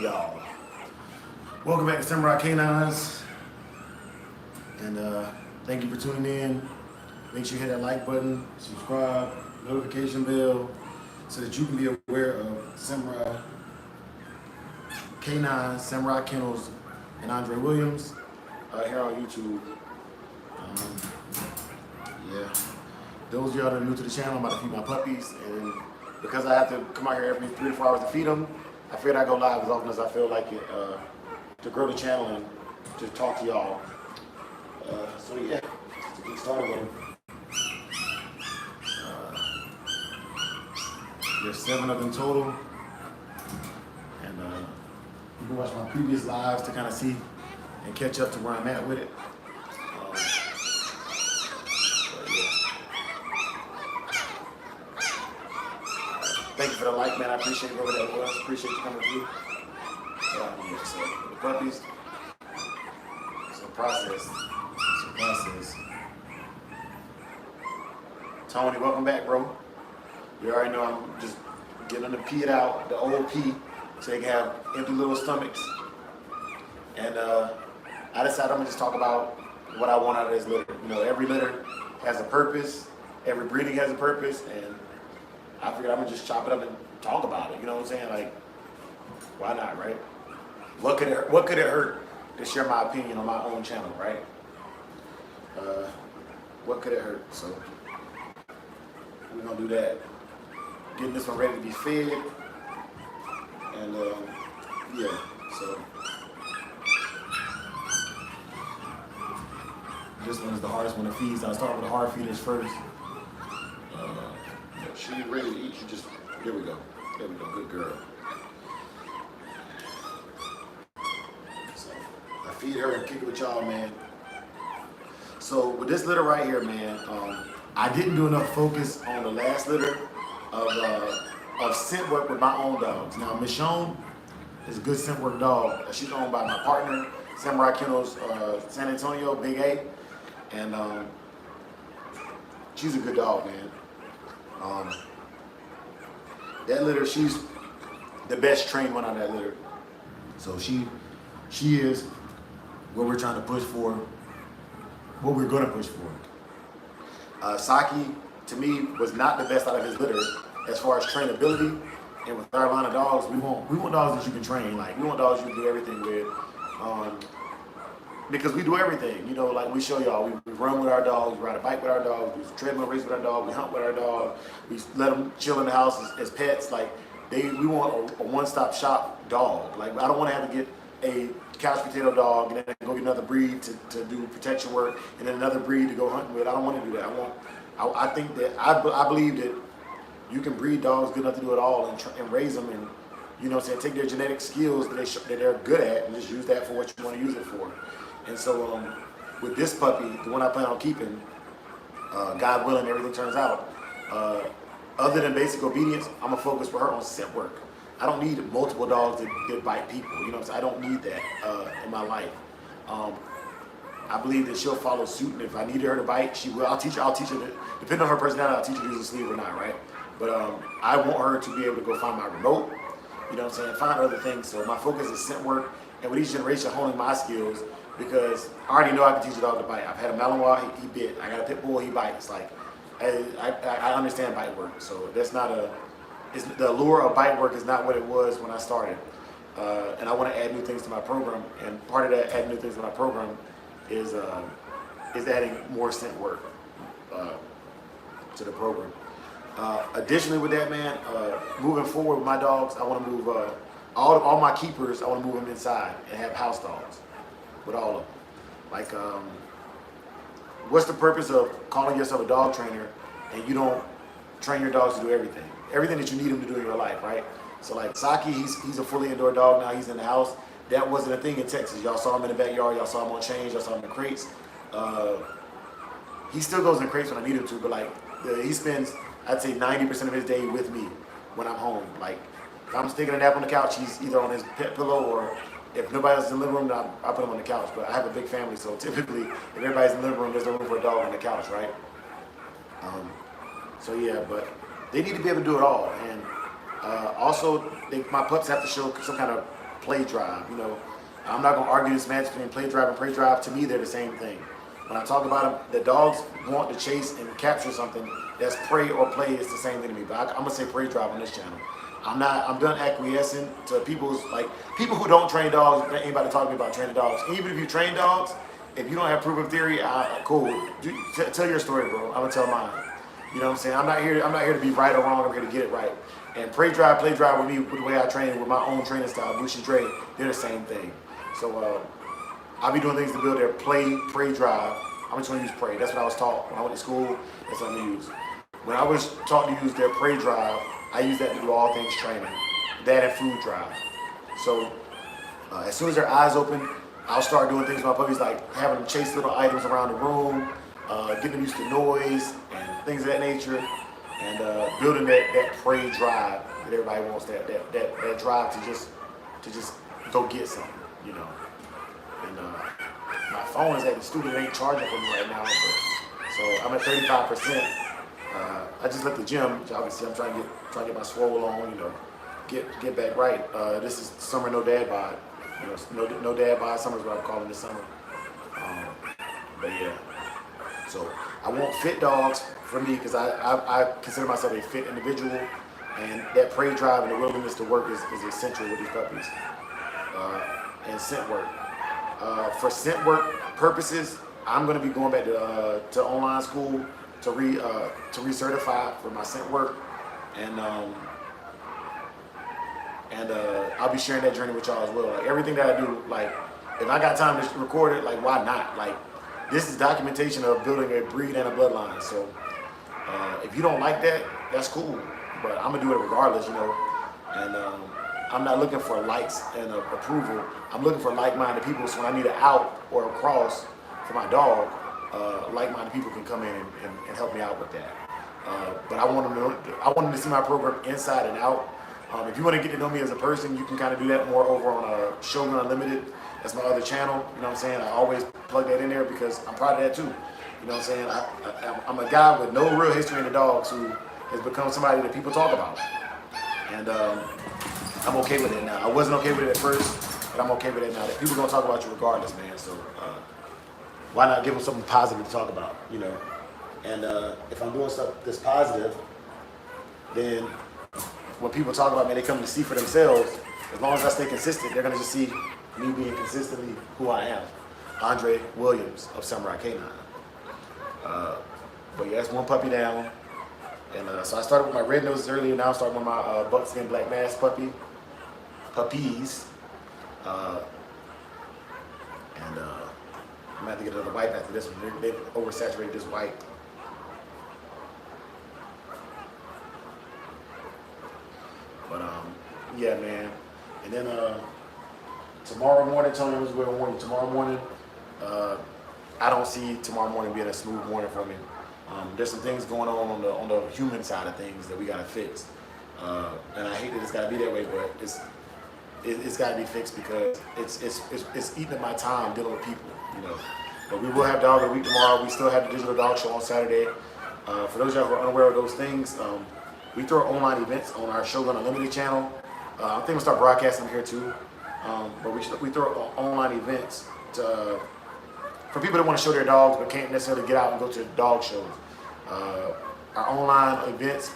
y'all? Welcome back to Samurai Canines, and thank you for tuning in. Make sure you hit that like button, subscribe, notification bell, so that you can be aware of Samurai Canines, Samurai Kennels, and Andre Williams here on YouTube. Yeah, those of y'all that are new to the channel, I'm about to feed my puppies, and because I have to come out here every 3 to 4 hours to feed them, I figured I'd go live as often as I feel like it to grow the channel and to talk to y'all. So yeah, to get started with them. There's 7 of them total, and you can watch my previous lives to kind of see and catch up to where I'm at with it. Thank you for the like, man. I appreciate whoever that was. Appreciate you coming through. Yeah, so the puppies, it's a process. It's a process. Tony, welcome back, bro. You already know I'm just getting them to pee it out, the old pee, so they can have empty little stomachs. And I decided I'm gonna just talk about what I want out of this litter. You know, every litter has a purpose. Every breeding has a purpose, and I figured I'm gonna just chop it up and talk about it. You know what I'm saying? Like, why not, right? What could it hurt to share my opinion on my own channel, right? What could it hurt? So we're gonna do that. Getting this one ready to be fed, and yeah. So this one is the hardest one to feed. So I'll start with the hard feeders first. She's ready to eat. She just, there we go. There we go. Good girl. So I feed her and kick it with y'all, man. So with this litter right here, man, I didn't do enough focus on the last litter of scent work with my own dogs. Now, Michonne is a good scent work dog. She's owned by my partner, Samurai Kennels, San Antonio, Big A, and she's a good dog, man. That litter, she's the best trained one out of that litter. So she is what we're trying to push for, what we're gonna push for. Saki, to me, was not the best out of his litter as far as trainability. And with our line of dogs, we want dogs that you can train. Like, we want dogs you can do everything with. Because we do everything, you know, like we show y'all, we run with our dogs, we ride a bike with our dogs, we treadmill race with our dog, we hunt with our dog, we let them chill in the house as pets. Like, we want a one-stop shop dog. Like, I don't want to have to get a couch potato dog and then go get another breed to do protection work and then another breed to go hunting with. I don't want to do that. I think that, I believe that you can breed dogs good enough to do it all and raise them, and, you know what I'm saying, take their genetic skills that they're good at and just use that for what you want to use it for. And so with this puppy, the one I plan on keeping, God willing, everything turns out, other than basic obedience, I'm going to focus for her on scent work. I don't need multiple dogs that bite people, you know what I'm saying? I don't need that in my life. I believe that she'll follow suit, and if I needed her to bite, she will. I'll teach her, depending on her personality, I'll teach her to use a sleeve or not, right? But I want her to be able to go find my remote, you know what I'm saying, find other things. So my focus is scent work, and with each generation, honing my skills, because I already know I can teach a dog to bite. I've had a Malinois, he bit. I got a pit bull, he bites. Like, I understand bite work, so that's not the allure of bite work is not what it was when I started. And I want to add new things to my program, and part of that adding new things to my program is adding more scent work to the program. Additionally with that, man, moving forward with my dogs, I want to move all my keepers, I want to move them inside and have house dogs with all of them. Like, what's the purpose of calling yourself a dog trainer and you don't train your dogs to do everything? Everything that you need them to do in your life, right? So like Saki, he's a fully indoor dog now, he's in the house. That wasn't a thing in Texas. Y'all saw him in the backyard, y'all saw him on chains, y'all saw him in crates. He still goes in crates when I need him to, but like, he spends, I'd say 90% of his day with me when I'm home. Like, if I'm taking a nap on the couch, he's either on his pet pillow, or if nobody else is in the living room, then I put him on the couch. But I have a big family, so typically, if everybody's in the living room, there's no room for a dog on the couch, right? So yeah, but they need to be able to do it all. And also, my pups have to show some kind of play drive. You know, I'm not gonna argue this match between play drive and prey drive. To me, they're the same thing. When I talk about them, the dogs want to chase and capture something that's prey or play. It's the same thing to me. But I'm gonna say prey drive on this channel. I'm done acquiescing to people who don't train dogs. Ain't about to talk to me about training dogs. Even if you train dogs, if you don't have proof of theory, cool. Tell your story, bro. I'm gonna tell mine. You know what I'm saying? I'm not here to be right or wrong. I'm here to get it right. And prey drive, play drive with me, with the way I train, with my own training style, Bushy Dre, they're the same thing. So I'll be doing things to build their prey drive. I'm just gonna use prey. That's what I was taught when I went to school. That's what I'm gonna use. When I was taught to use their prey drive, I use that to do all things training. That and food drive. So as soon as their eyes open, I'll start doing things with my puppies, like having them chase little items around the room, getting them used to noise and things of that nature, and building that prey drive that everybody wants. That drive to just go get something, you know. And my phone is acting stupid. It ain't charging for me right now, so I'm at 35%. I just left the gym, which obviously I'm trying to get my swole on, you know, get back right. This is summer no dad bod, you know, no dad bod summer is what I'm calling this summer. But yeah, so I want fit dogs for me because I consider myself a fit individual, and that prey drive and the willingness to work is essential with these puppies. And scent work. For scent work purposes, I'm going to be going back to online school to recertify for my scent work, and I'll be sharing that journey with y'all as well. Like everything that I do, like if I got time to record it, like why not? Like this is documentation of building a breed and a bloodline. So if you don't like that, that's cool, but I'm gonna do it regardless, you know. And I'm not looking for likes and approval. I'm looking for like-minded people. So when I need an out or a cross for my dog, like-minded people can come in and help me out with that. But I want them to see my program inside and out. If you want to get to know me as a person, you can kind of do that more over on Shogun Unlimited. That's my other channel. You know what I'm saying? I always plug that in there because I'm proud of that too. You know what I'm saying? I'm a guy with no real history in the dogs who has become somebody that people talk about. And I'm okay with it now. I wasn't okay with it at first, but I'm okay with it now. That people are gonna talk about you regardless, man. So why not give them something positive to talk about, you know? And if I'm doing stuff that's positive, then when people talk about me, they come to see for themselves. As long as I stay consistent, they're gonna just see me being consistently who I am. Andre Williams of Samurai K9. But yeah, that's one puppy down. And so I started with my red noses earlier. Now I'm starting with my buckskin black mass puppies. And I'm gonna have to get another white after this one. They've oversaturated this white. But yeah, man. And then tomorrow morning, Tony, I'm just going to warn you. Tomorrow morning, I don't see tomorrow morning being a smooth morning for me. There's some things going on the human side of things that we gotta fix. And I hate that it's gotta be that way, but it's gotta be fixed because it's eating at my time dealing with people, you know. But we will have Dog of the Week tomorrow. We still have the Digital Dog Show on Saturday. For those of you who are unaware of those things, we throw online events on our Shogun Unlimited channel. I think we'll start broadcasting here too. But we throw online events for people that want to show their dogs but can't necessarily get out and go to dog shows. Our online events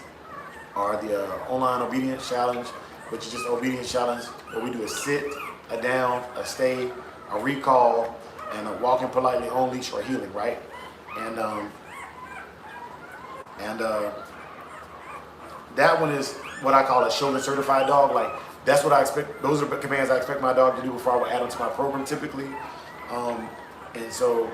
are the online obedience challenge, which is just obedience challenge where we do a sit, a down, a stay, a recall, and a walking politely on leash or healing, right? And that one is what I call a Shogun certified dog. Like that's what I expect. Those are the commands I expect my dog to do before I would add them to my program typically. And so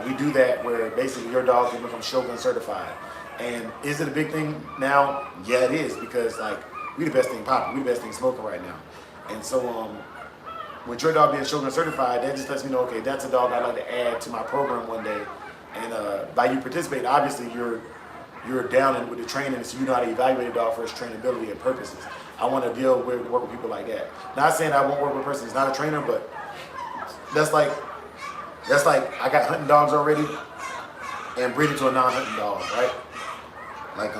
we do that where basically your dog can become Shogun certified. And is it a big thing now? Yeah, it is, because like we the best thing popping, we the best thing smoking right now. And so with your dog being Shogun certified, that just lets me know, okay, that's a dog I'd like to add to my program one day. And by you participating, obviously you're down with the training, so you know how to evaluate a dog for its trainability and purposes. I want to work with people like that. Not saying I won't work with a person who's not a trainer, but that's like I got hunting dogs already and breeding to a non-hunting dog, right? Like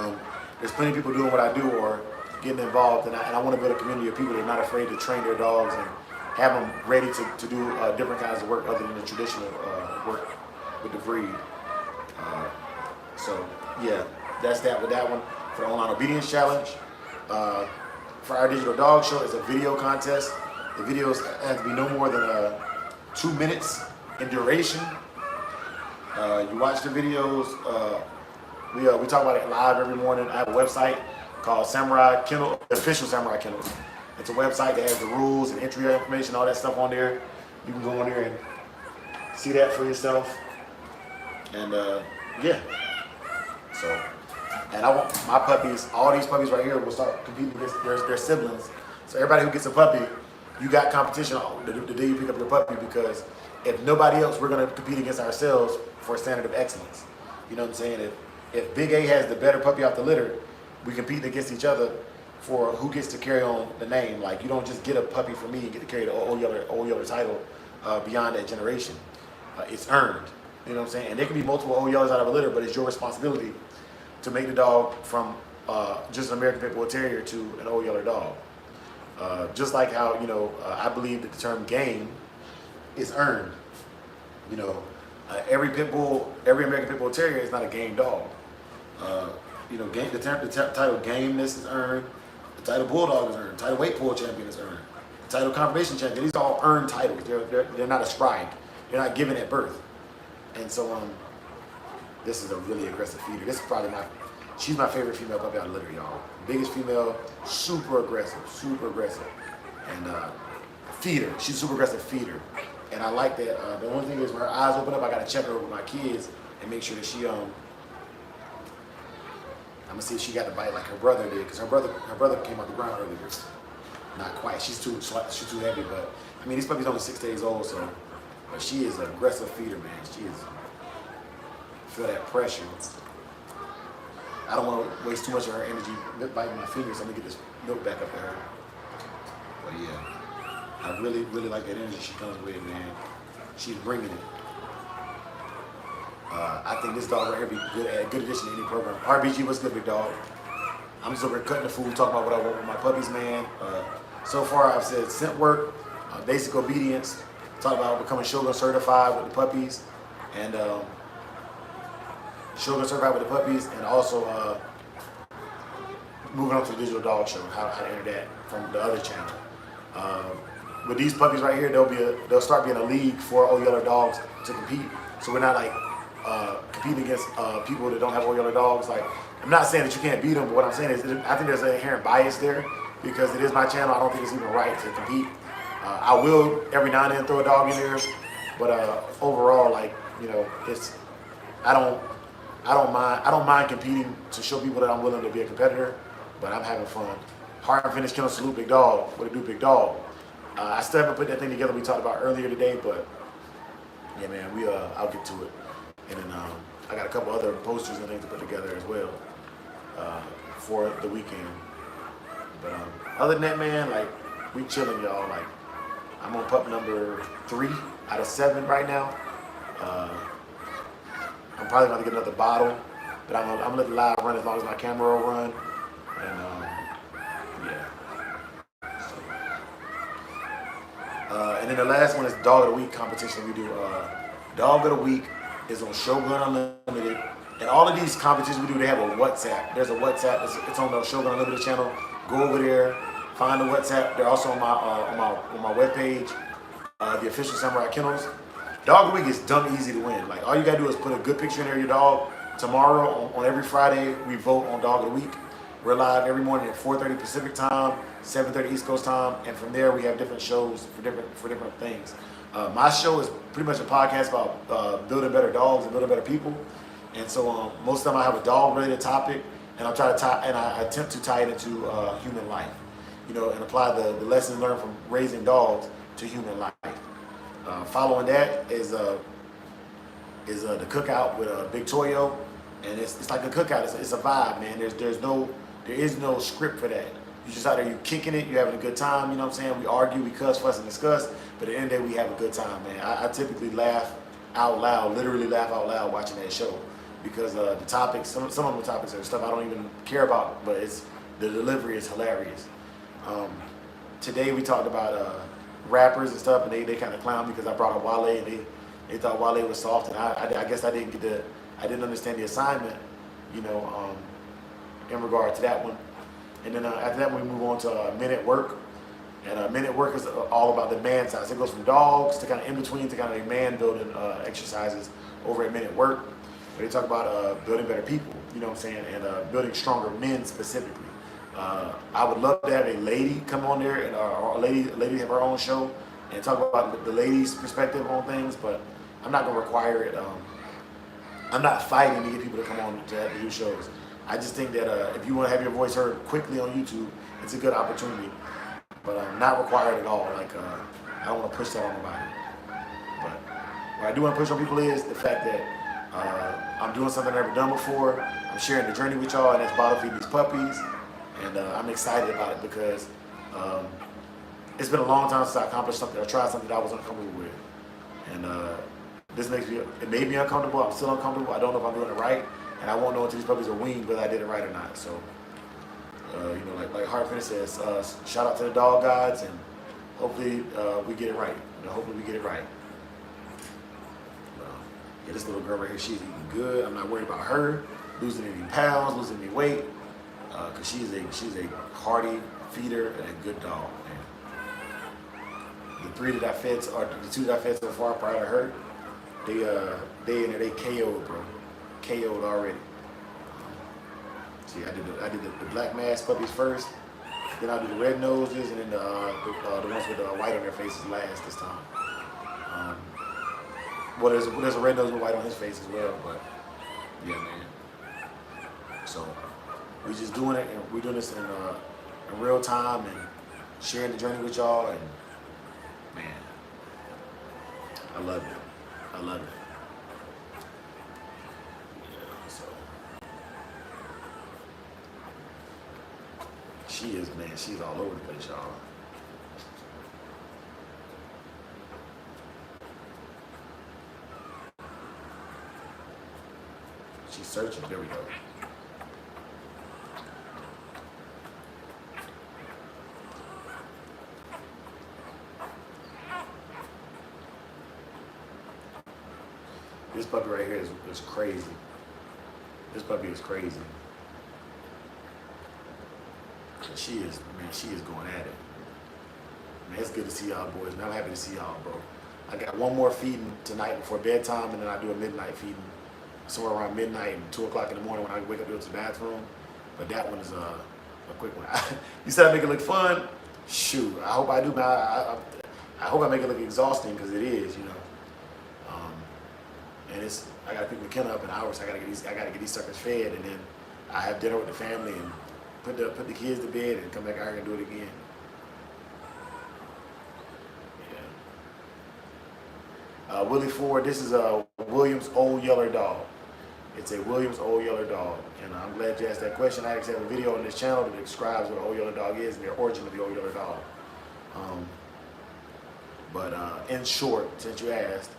there's plenty of people doing what I do or getting involved, and I want to build a community of people that are not afraid to train their dogs and have them ready to do different kinds of work other than the traditional work with the breed. So yeah, that's that with that one. For the online obedience challenge, for our digital dog show, it's a video contest. The videos have to be no more than 2 minutes in duration. You watch the videos. We talk about it live every morning. I have a website called Samurai Kennel, Official Samurai Kennels. It's a website that has the rules and entry information, all that stuff on there. You can go on there and see that for yourself. And yeah. So, and I want my puppies, all these puppies right here will start competing against their siblings. So everybody who gets a puppy, you got competition the day you pick up your puppy, because if nobody else, we're going to compete against ourselves for a standard of excellence. You know what I'm saying? If Big A has the better puppy off the litter, we compete against each other for who gets to carry on the name. Like, you don't just get a puppy from me and get to carry the old yeller title beyond that generation. It's earned. You know what I'm saying? And there can be multiple old yellers out of a litter, but it's your responsibility to make the dog from just an American Pit Bull Terrier to an old yeller dog. Just like how, you know, I believe that the term game is earned. You know, every American Pit Bull Terrier is not a game dog. You know, the title gameness is earned. The title bulldog is earned. The title weight pull champion is earned. The title confirmation champion. These are all earned titles. They're not ascribed. They're not given at birth. And so this is a really aggressive feeder. This is probably she's my favorite female puppy out of litter, y'all. Biggest female, super aggressive, and feeder. She's a super aggressive feeder, and I like that. The only thing is when her eyes open up, I gotta check her with my kids and make sure that she I'm gonna see if she got the bite like her brother did, because her brother came out the ground earlier. Not quite. She's too heavy, but I mean, these puppies only 6 days old, so. But she is an aggressive feeder, man. She is. Feel that pressure. I don't want to waste too much of her energy biting my fingers. So I'm gonna get this milk back up to her. But yeah, I really, really like that energy she comes with, man. She's bringing it. I think this dog right here be a good addition to any program. RBG, what's good, big dog? I'm just over here cutting the food, talking about what I want with my puppies, man. So far, I've said scent work, basic obedience. Talk about becoming Shogun certified with the puppies, and Shogun certified with the puppies, and also moving on to the digital dog show, how to enter that from the other channel. With these puppies right here, they'll start being a league for old yeller dogs to compete. So we're not like competing against people that don't have old yeller dogs. Like, I'm not saying that you can't beat them, but what I'm saying is I think there's an inherent bias there, because it is my channel. I don't think it's even right to compete. I will every now and then throw a dog in there, but overall, like, you know, I don't mind competing to show people that I'm willing to be a competitor, but I'm having fun. Hard and finish kennel salute, big dog. What it do, big dog? I still haven't put that thing together we talked about earlier today, but yeah, man, I'll get to it. And then I got a couple other posters and things to put together as well for the weekend. But other than that, man, like, we chilling, y'all. Like, I'm on pup number 3 out of 7 right now. I'm probably going to get another bottle, but I'm gonna let the live run as long as my camera will run. And yeah. So, and then the last one is Dog of the Week competition we do. Dog of the Week is on Shogun Unlimited. And all of these competitions we do, they have a WhatsApp. There's a WhatsApp. It's on the Shogun Unlimited channel. Go over there. Find the WhatsApp. They're also on my webpage, the official Samurai Kennels. Dog of the Week is dumb easy to win. Like, all you gotta do is put a good picture in there of your dog. Tomorrow, on every Friday, we vote on Dog of the Week. We're live every morning at 4:30 Pacific time, 7:30 East Coast time, and from there we have different shows for different things. My show is pretty much a podcast about building better dogs and building better people. And so most of the time I have a dog-related topic, and I attempt to tie it into human life. You know, and apply the lessons learned from raising dogs to human life. Following that is the cookout with Big Toyo, and it's like a cookout. It's a vibe, man. There is no script for that. You just out there, you kicking it, you having a good time. You know what I'm saying? We argue, we cuss, fuss, and discuss, but at the end of the day, we have a good time, man. I typically laugh out loud, literally laugh out loud watching that show, because the topics, some of the topics are stuff I don't even care about, but it's the delivery is hilarious. Today we talked about rappers and stuff, and they kind of clowned me because I brought up Wale, and they thought Wale was soft, and I guess I didn't understand the assignment, you know, in regard to that one. And then after that, we move on to Men at Work. And Men at Work is all about the man size. It goes from Dawgs to kind of in between to kind of man building exercises over at Men at Work, where they talk about building better people, you know what I'm saying, and building stronger men specifically. I would love to have a lady come on there, and or a lady have her own show and talk about the ladies' perspective on things, but I'm not going to require it. I'm not fighting to get people to come on to have to do shows. I just think that if you want to have your voice heard quickly on YouTube, it's a good opportunity. But not required at all. Like, I don't want to push that on nobody. But what I do want to push on people is the fact that I'm doing something I've never done before. I'm sharing the journey with y'all, and that's bottle feeding these puppies. And I'm excited about it because it's been a long time since I accomplished something or tried something that I was uncomfortable with. And this it made me uncomfortable. I'm still uncomfortable. I don't know if I'm doing it right. And I won't know until these puppies are weaned whether I did it right or not. So, you know, like Hard Finish says, shout out to the dog gods, and hopefully we get it right. You know, hopefully we get it right. Yeah, this little girl right here, she's eating good. I'm not worried about her losing any pounds, losing any weight, because she's a hearty feeder and a good dog. Man. The two that I fed so far prior to her, they KO'd, bro. KO'd already. See, I did the black mask puppies first, then I did the red noses, and then the ones with the white on their faces last this time. Well, there's a red nose with white on his face as well, but yeah, man. So we just doing it, and we're doing this in real time and sharing the journey with y'all, and man, I love it. I love it. She's all over the place, y'all. She's searching. There we go. This puppy right here is crazy. This puppy is crazy. She is going at it. Man, it's good to see y'all boys, man. I'm happy to see y'all, bro. I got one more feeding tonight before bedtime, and then I do a midnight feeding somewhere around midnight and 2 o'clock in the morning when I wake up to go to the bathroom. But that one is a quick one. You said I make it look fun? Shoot, I hope I do, man. I hope I make it look exhausting, because it is, you know. And I gotta pick the kennel up in hours. I gotta get these suckers fed, and then I have dinner with the family and put the kids to bed and come back out here and do it again. Yeah. Willie Ford, this is a Williams Old Yeller Dog. It's a Williams Old Yeller Dog, and I'm glad you asked that question. I actually have a video on this channel that describes what an Old Yeller Dog is and the origin of the Old Yeller Dog. But in short, since you asked,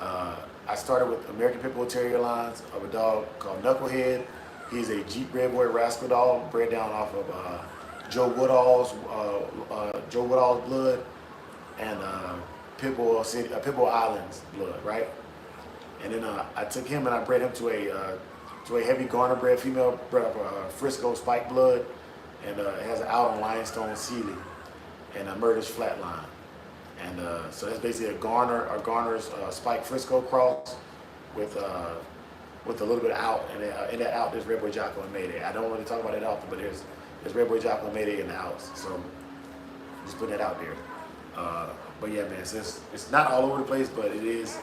I started with American Pit Bull Terrier lines of a dog called Knucklehead. He's a Jeep Redboy Rascal dog, bred down off of Joe Woodall's blood and Pit Bull Island's blood, right? And then I took him and I bred him to a heavy Garner bred female, bred up a Frisco Spike blood, and it has an out on Limestone Sealy and a Murder's Flatline. And so that's basically a Garner's Spike Frisco cross with a little bit of out, and in that out there's Redboy Jocko and Mayday. I don't really talk about it often, but there's Redboy Jocko and Mayday in the outs, so just putting that out there. But yeah, man, so it's not all over the place, but it is.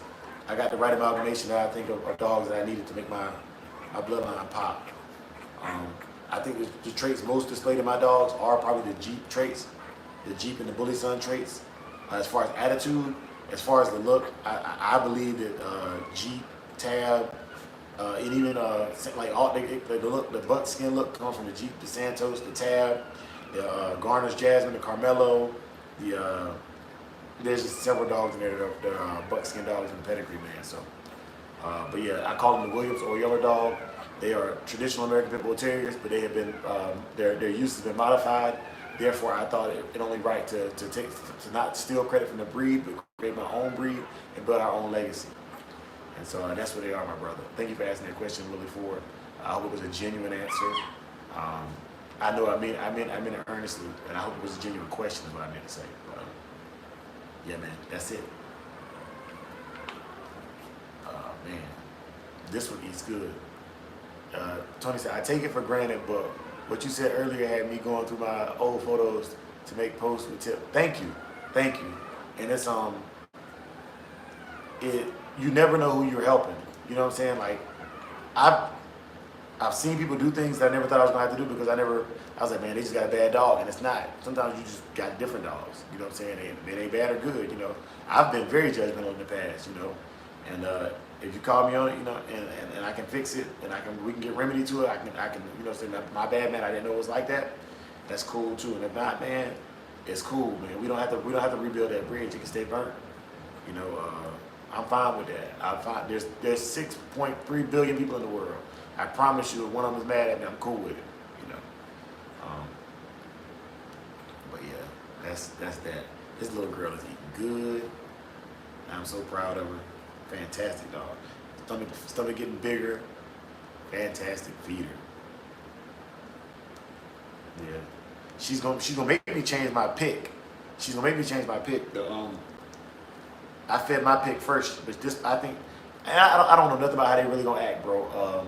I got the right amalgamation that I think of dogs that I needed to make my bloodline pop. I think the traits most displayed in my dogs are probably the Jeep traits, the Jeep and the Bully Son traits. As far as attitude, as far as the look, I believe that Jeep, Tab, and even like all the buckskin look comes from the Jeep, the Santos, the Tab, the Garner's Jasmine, the Carmelo. There's just several dogs in there that are buckskin dogs in the pedigree, man. So, but yeah, I call them the Williams Old Yeller Dog. They are traditional American Pit Bull Terriers, but they have been their use has been modified. Therefore, I thought it only right to not steal credit from the breed, but create my own breed and build our own legacy. And so that's what they are, my brother. Thank you for asking that question, Willie Ford. I hope it was a genuine answer. I know I mean it earnestly, and I hope it was a genuine question is what I meant to say. But, yeah, man, that's it. Man, this one eats good. Tony said, I take it for granted, but what you said earlier had me going through my old photos to make posts with tip. Thank you. And it's you never know who you're helping. You know what I'm saying? Like I've seen people do things that I never thought I was gonna have to do because I was like, man, they just got a bad dog, and it's not. Sometimes you just got different dogs. You know what I'm saying? They ain't bad or good. You know, I've been very judgmental in the past. You know, and if you call me on it, you know, and I can fix it, and we can get remedy to it. I can you know, say my bad, man. I didn't know it was like that. That's cool too. And if not, man, it's cool, man. We don't have to rebuild that bridge. It can stay burnt. You know, I'm fine with that. I'm fine. There's 6.3 billion people in the world. I promise you, if one of them is mad at me, I'm cool with it. You know. But yeah, that's that. This little girl is eating good. I'm so proud of her. Fantastic dog. Stomach getting bigger. Fantastic feeder. Yeah. She's gonna make me change my pick. She's gonna make me change my pick. I fed my pick first, but this I think I don't know nothing about how they really gonna act, bro.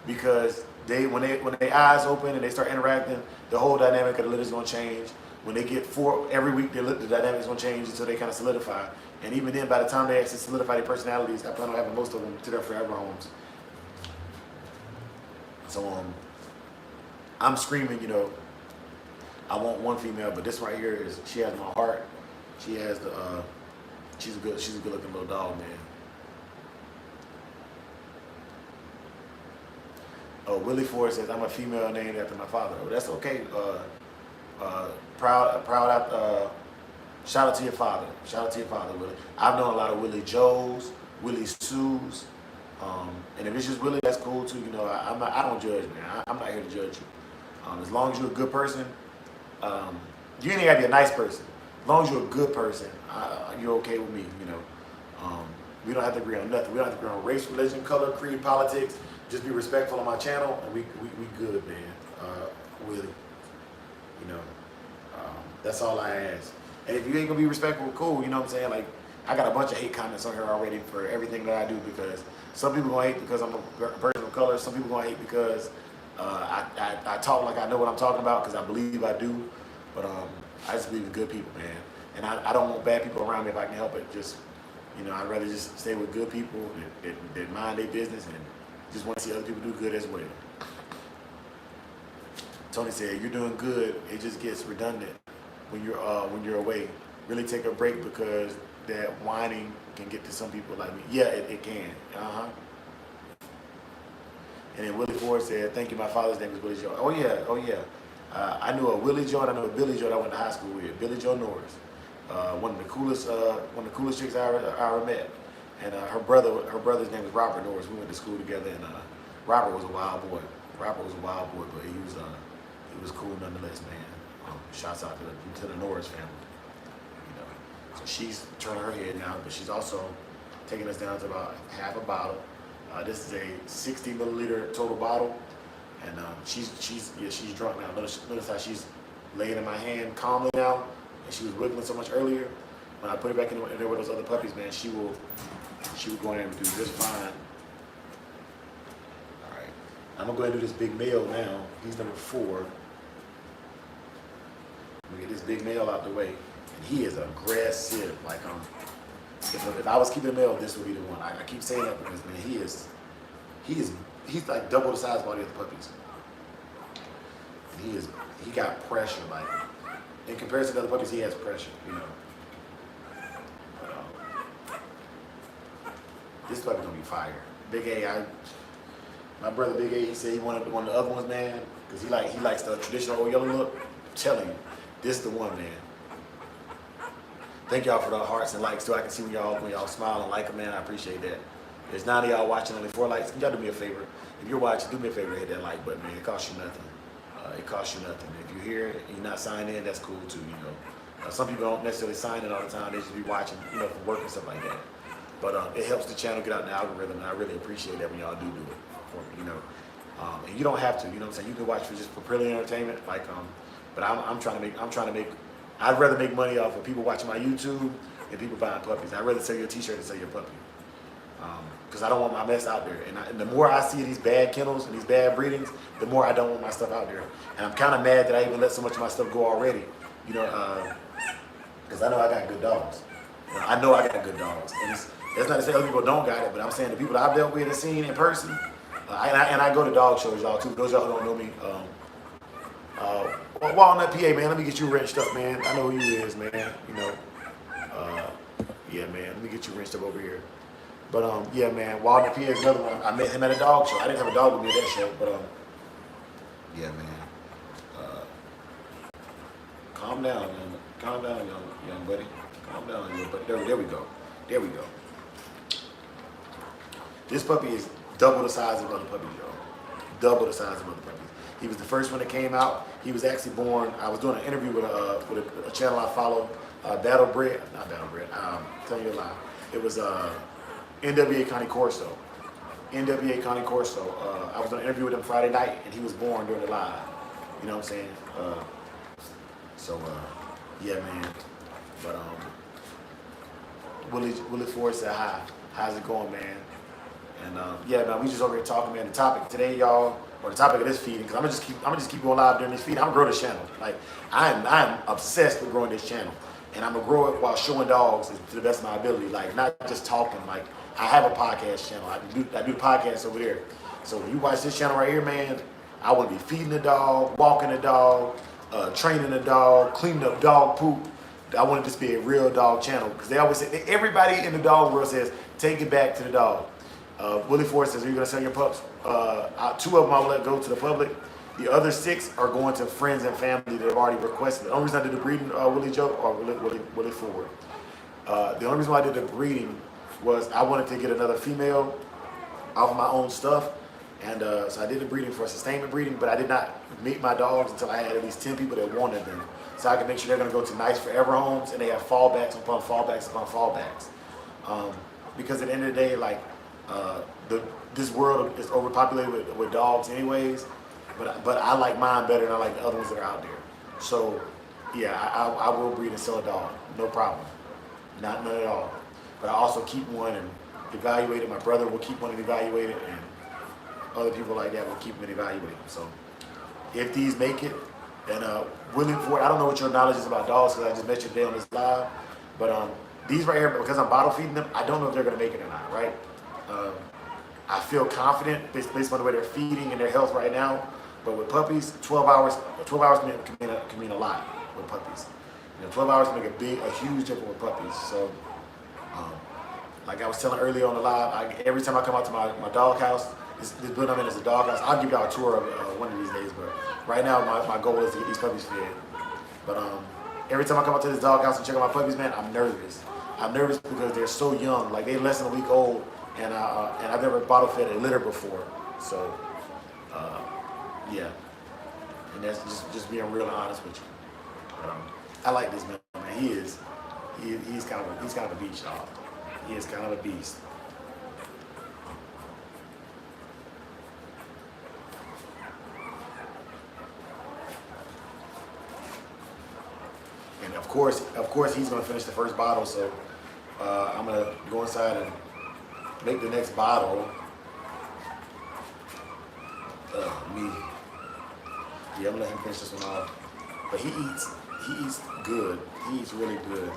Because when they eyes open and they start interacting, the whole dynamic of the litter is gonna change. When they get 4 every week, the dynamic is gonna change until they kind of solidify. And even then, by the time they actually solidify their personalities, I plan on having most of them to their forever homes. So I'm screaming, you know, I want one female, but this right here she has my heart. She has she's a good looking little dog, man. Oh, Willie Ford says I'm a female named after my father. Oh, that's okay. Proud. Shout out to your father. Shout out to your father, Willie. I've known a lot of Willie Joes, Willie Sues, and if it's just Willie, that's cool too. You know, I don't judge, man. I'm not here to judge you. As long as you're a good person, you ain't gotta be a nice person. As long as you're a good person, you're okay with me. You know, we don't have to agree on nothing. We don't have to agree on race, religion, color, creed, politics. Just be respectful on my channel, and we good, man. Willie, you know, that's all I ask. And if you ain't gonna be respectful, cool. You know what I'm saying? Like, I got a bunch of hate comments on here already for everything that I do because some people gonna hate because I'm a person of color. Some people gonna hate because I talk like I know what I'm talking about because I believe I do. But I just believe in good people, man. And I don't want bad people around me if I can help it. Just, you know, I'd rather just stay with good people that mind their business and just want to see other people do good as well. Tony said, "You're doing good. It just gets redundant when you're away. Really take a break because that whining can get to some people like me." Yeah, it can. And then Willie Ford said, "Thank you. My father's name is Willie Joe." Oh yeah. I knew a Willie Joe and I knew a Billy Joe that I went to high school with. Billy Joe Norris, one of the coolest chicks I ever met. And her brother's name was Robert Norris. We went to school together, and Robert was a wild boy. But he was cool nonetheless, man. Shouts out to the Norris family. You know, so she's turning her head now, but she's also taking us down to about half a bottle. This is a 60 milliliter total bottle, and she's drunk now. Notice how she's laying in my hand calmly now, and she was wiggling so much earlier. When I put it back in there with those other puppies, man, she will go in there and do just fine. All right, I'm gonna go ahead and do this big male now. He's number 4. We get this big male out the way, and he is aggressive. Like if I was keeping a male, this would be the one. I keep saying that because, man, he's like double the size of all the other puppies. And he got pressure. Like in comparison to other puppies, he has pressure. You know. But, this puppy gonna be fire. Big A, my brother Big A, he said he wanted one of the other ones, man, because he likes the traditional old yellow look. I'm telling you. This is the one, man. Thank y'all for the hearts and likes too. I can see when y'all smile and like them, man. I appreciate that. There's 9 of y'all watching, only 4 likes. Y'all do me a favor. If you're watching, do me a favor, hit that like button, man. It costs you nothing. It costs you nothing. If you're here and you're not signed in, that's cool too, you know. Some people don't necessarily sign in all the time. They just be watching, you know, for work and stuff like that. But it helps the channel get out in the algorithm, and I really appreciate that when y'all do it for me, you know. And you don't have to, you know what I'm saying? You can watch for purely entertainment, like, but I'm trying to make, I'd rather make money off of people watching my YouTube than people buying puppies. I'd rather sell your t-shirt than sell your puppy. Because I don't want my mess out there. And the more I see these bad kennels and these bad breedings, the more I don't want my stuff out there. And I'm kind of mad that I even let so much of my stuff go already. You know, because I know I got good dogs. You know, I know I got good dogs. And that's not to say other people don't got it, but I'm saying the people that I've dealt with and seen in person, and I go to dog shows, y'all, too. Those y'all who don't know me, Walnut, PA, man, let me get you wrenched up, man. I know who you is, man. You know, yeah, man, let me get you wrenched up over here. But yeah, man, Walnut, PA is another one. I met him at a dog show. I didn't have a dog with me at that show, but yeah, man. Calm down, young buddy. Calm down, young buddy. There we go. There we go. This puppy is double the size of other puppies, y'all. Double the size of other puppies. He was the first one that came out. He was actually born. I was doing an interview with a channel I follow, not Battlebred. Telling you a lie. It was NWA Connie Corso. NWA Connie Corso. I was doing an interview with him Friday night, and he was born during the live. You know what I'm saying? Yeah, man. But Willie Ford said hi. How's it going, man? And yeah, man, we just over here talking, man. The topic today, y'all, or the topic of this feeding, because I'm gonna just keep going live during this feed. I'm gonna grow this channel. Like I'm obsessed with growing this channel, and I'm gonna grow it while showing dogs to the best of my ability. Like not just talking. Like I have a podcast channel. I do podcasts over there. So when you watch this channel right here, man, I want to be feeding the dog, walking the dog, training the dog, cleaning up dog poop. I want it to just be a real dog channel, because they always say, everybody in the dog world says, take it back to the dog. Willie Ford says, are you going to sell your pups? 2 of them I will let go to the public. The other 6 are going to friends and family that have already requested it. The only reason I did the breeding, Willie joke, or Willie Ford. The only reason why I did the breeding was I wanted to get another female off of my own stuff. And so I did the breeding for sustainment breeding, but I did not meet my dogs until I had at least 10 people that wanted them. So I can make sure they're going to go to nice forever homes, and they have fallbacks upon fallbacks upon fallbacks. Because at the end of the day, like, this world is overpopulated with dogs anyways, but I like mine better than I like the other ones that are out there. So yeah, I will breed and sell a dog, no problem, none at all. But I also keep one and evaluate it. My brother will keep one and evaluate it, and other people like that will keep them and evaluate them. So if these make it, and Willie Ford, I don't know what your knowledge is about dogs, because I just met you today on this live, but these right here, because I'm bottle feeding them, I don't know if they're going to make it or not, right? I feel confident based on the way they're feeding and their health right now. But with puppies, 12 hours can mean a lot with puppies. You know, 12 hours can make a huge difference with puppies. So, like I was telling earlier on the live, every time I come out to my dog house, this building I'm in is a dog house. I'll give y'all a tour of one of these days, but right now my goal is to get these puppies fed. But every time I come out to this dog house and check out my puppies, man, I'm nervous. I'm nervous because they're so young, like they're less than a week old. And I've never bottle fed a litter before, so yeah. And that's just being real and honest with you. But, I like this man. He's kind of a beast, y'all. He is kind of a beast. And of course, he's gonna finish the first bottle. So I'm gonna go inside and make the next bottle. Me. Yeah, I'm gonna let him finish this one off. But he eats good. He eats really good.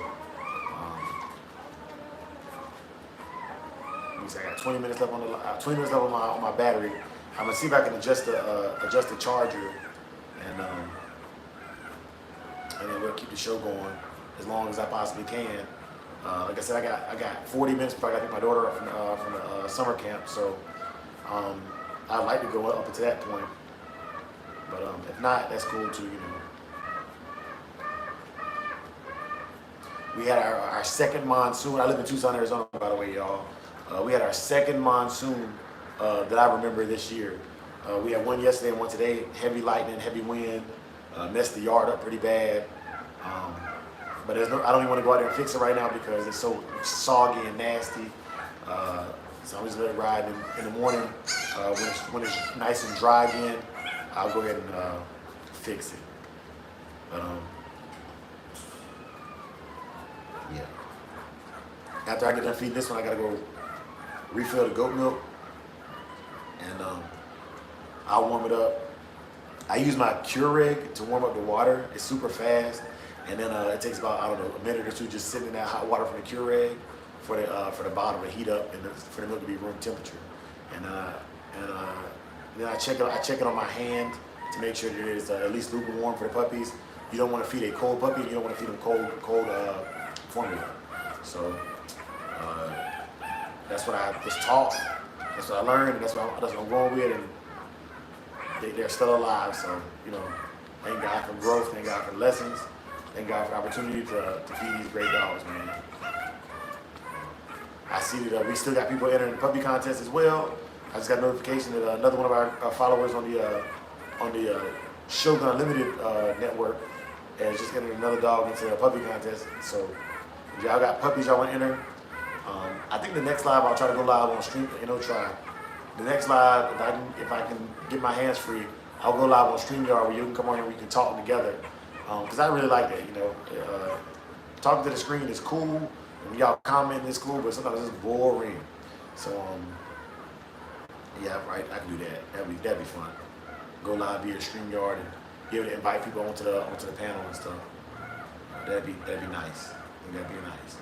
I got 20 minutes left on my battery. I'm gonna see if I can adjust the charger, and then we'll keep the show going as long as I possibly can. Like I said, I got 40 minutes before I got to pick my daughter up from the summer camp. So I'd like to go up until that point. But if not, that's cool too, you know. We had our second monsoon. I live in Tucson, Arizona, by the way, y'all. We had our second monsoon that I remember this year. We had one yesterday and one today. Heavy lightning, heavy wind, messed the yard up pretty bad. But I don't even want to go out there and fix it right now because it's so soggy and nasty. So I'm just gonna ride in the morning when it's nice and dry again. I'll go ahead and fix it. But yeah. After I get done feeding this one, I gotta go refill the goat milk, and I'll warm it up. I use my Keurig to warm up the water. It's super fast, and then it takes about, I don't know, a minute or two just sitting in that hot water from the Keurig for the bottom to heat up and for the milk to be room temperature. And then I check it on my hand to make sure that it is at least lukewarm for the puppies. You don't want to feed a cold puppy. You don't want to feed them cold formula. So that's what I was taught. That's what I learned, and that's what I'm going with. And they're still alive. So thank God for growth. Thank God for lessons. Thank God for the opportunity to feed these great dogs, man. I see that we still got people entering the puppy contest as well. I just got a notification that another one of our followers on the Shogun Unlimited network is just getting another dog into a puppy contest. So if y'all got puppies y'all want to enter, I think the next live I'll try to go live on stream. Try the next live if I can get my hands free, I'll go live on StreamYard where you can come on here and we can talk together. Because I really like that. Talking to the screen is cool. And y'all comment is cool, but sometimes it's boring. So yeah, right. I can do that. That'd be fun. Go live via StreamYard and be able to invite people onto the panel and stuff. That'd be nice. I think that'd be nice.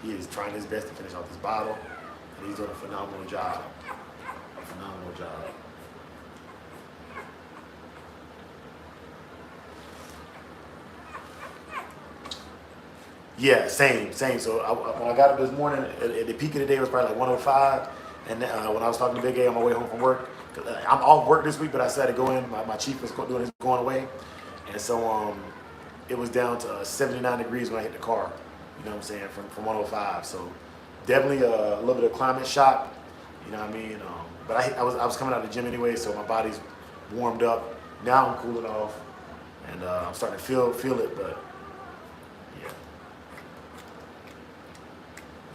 He is trying his best to finish off this bottle, and he's doing a phenomenal job. A phenomenal job. Yeah, same. So when I got up this morning, at the peak of the day, it was probably like 105. And when I was talking to Big A on my way home from work, I'm off work this week, but I decided to go in. My chief was doing his going away. And so it was down to 79 degrees when I hit the car, you know what I'm saying, from 105. So definitely a little bit of climate shock, you know what I mean? But I was coming out of the gym anyway, so my body's warmed up. Now I'm cooling off, and I'm starting to feel it, but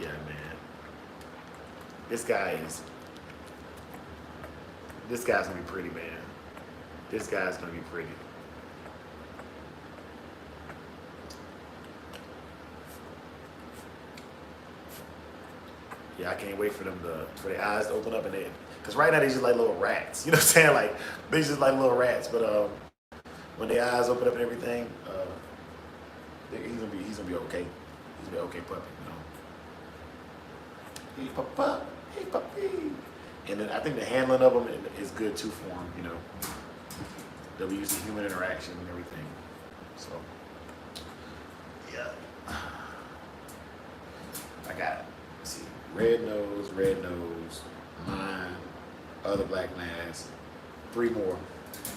yeah, man. This guy's gonna be pretty, man. This guy's gonna be pretty. Yeah, I can't wait for their eyes to open up, and because right now they're just like little rats. You know what I'm saying? Like they're just like little rats. But when their eyes open up and everything, he's gonna be okay. He's gonna be okay puppy. Hey, papa. Hey, puppy. And then I think the handling of them is good too for them, They'll be used to human interaction and everything. So, yeah. I got, let's see, red nose, mine, other black mass, 3 more.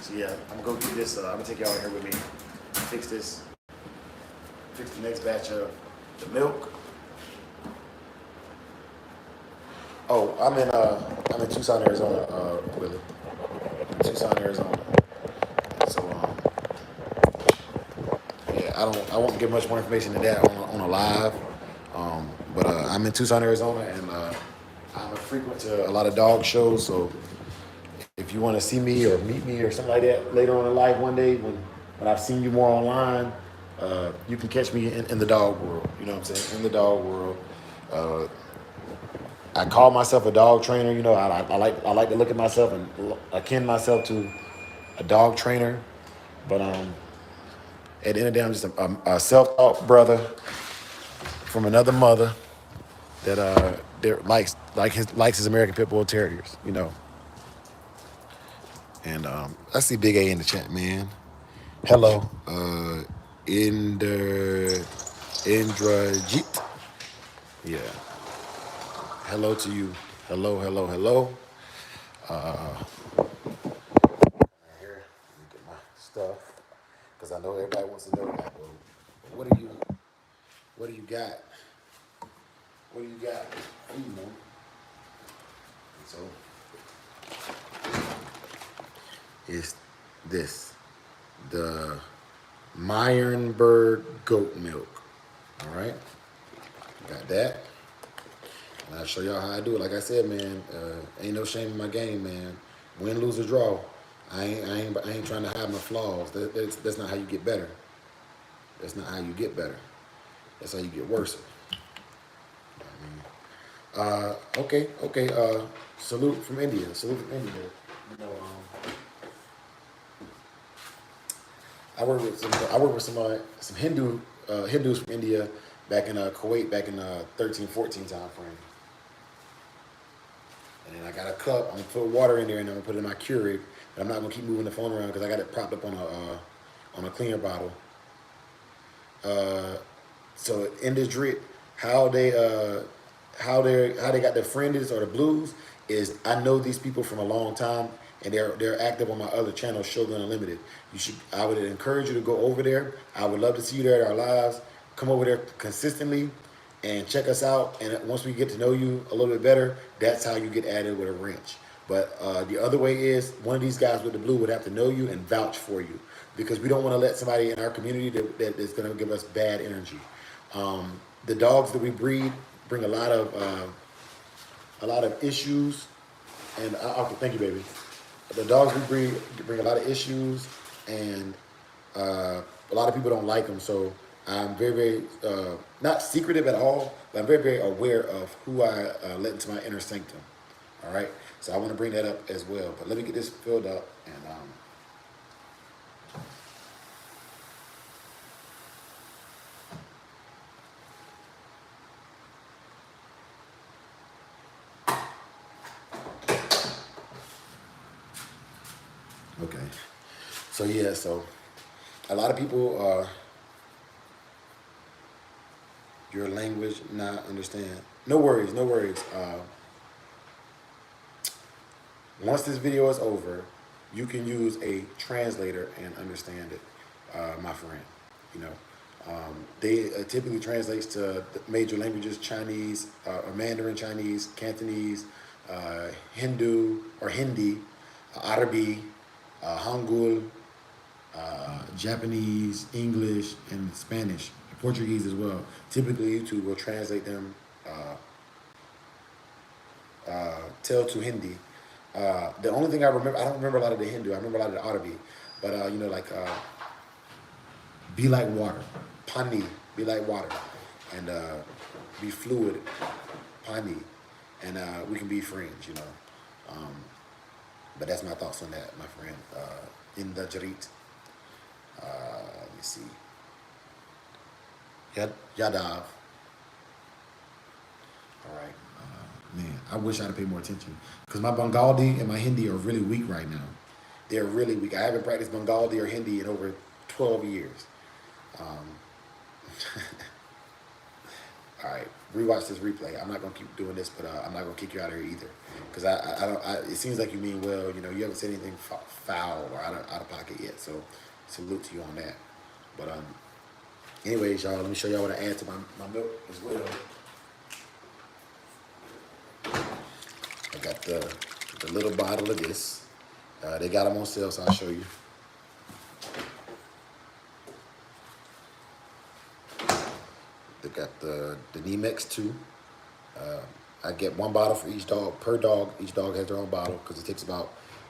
So yeah, I'm gonna go get this, I'm gonna take y'all here with me, fix the next batch of the milk. Oh, I'm in Tucson, Arizona, Willie. Tucson, Arizona. So yeah, I won't give much more information than that on a live. But I'm in Tucson, Arizona, and I'm a frequent to a lot of dog shows. So if you want to see me or meet me or something like that later on in life one day when I've seen you more online, you can catch me in the dog world. You know what I'm saying? In the dog world. I call myself a dog trainer. I like to look at myself and akin myself to a dog trainer. But at the end of the day, I'm just a self-taught brother from another mother that likes his American Pit Bull Terriers. And I see Big A in the chat, man. Hello, Indrajit. Yeah. Hello to you. Hello. Here, let me get my stuff, because I know everybody wants to know, like, well, what do you got? what do you got? You know. So it's this, the Meyerberg goat milk. All right, got that. And I'll show y'all how I do it. Like I said, man, ain't no shame in my game, man. Win, lose, or draw. I ain't trying to hide my flaws. That's not how you get better. That's not how you get better. That's how you get worse. Okay. Salute from India. Salute from India. You know, I work with some Hindus from India back in Kuwait back in 13-14 time frame. And then I got a cup. I'm gonna put water in there and I'm gonna put it in my Keurig. But I'm not gonna keep moving the phone around because I got it propped up on a cleaner bottle. So in this drip, how they got their friendies or the blues is I know these people from a long time and they're active on my other channel, Shogun Unlimited. I would encourage you to go over there. I would love to see you there at our lives. Come over there consistently and check us out. And once we get to know you a little bit better, that's how you get added with a wrench. But the other way is one of these guys with the blue would have to know you and vouch for you because we don't want to let somebody in our community that is going to give us bad energy. The dogs that we breed bring a lot of issues, and thank you, baby. The dogs we breed bring a lot of issues, and a lot of people don't like them. So I'm very, not secretive at all, but I'm very, very aware of who I let into my inner sanctum. All right, so I want to bring that up as well. But let me get this filled up and. Okay, so yeah, so a lot of people your language not understand. No worries, no worries. Once this video is over, you can use a translator and understand it, my friend. You know, they typically translates to the major languages: Chinese, or Mandarin Chinese, Cantonese, Hindu or Hindi, Arabi, Hangul, Japanese, English, and Spanish, Portuguese as well. Typically, YouTube will translate them tell to Hindi. The only thing I don't remember a lot of the Hindu. I remember a lot of the Arabi, but you know, like be like water, pani, be like water, and be fluid, pani, and we can be friends, you know. But that's my thoughts on that, my friend. In the Jarit. Let me see. Yadav. All right. Man, I wish I'd have paid more attention. Because my Bengali and my Hindi are really weak right now. They're really weak. I haven't practiced Bengali or Hindi in over 12 years. All right, rewatch this replay. I'm not gonna keep doing this, but I'm not gonna kick you out of here either, because it seems like you mean well. You know, you haven't said anything foul or out of pocket yet. So, salute to you on that. But anyways, y'all, let me show y'all what I add to my milk as well. I got the little bottle of this. They got them on sale, so I'll show you. They got the Nemex 2. I get one bottle for each dog, per dog. Each dog has their own bottle because it takes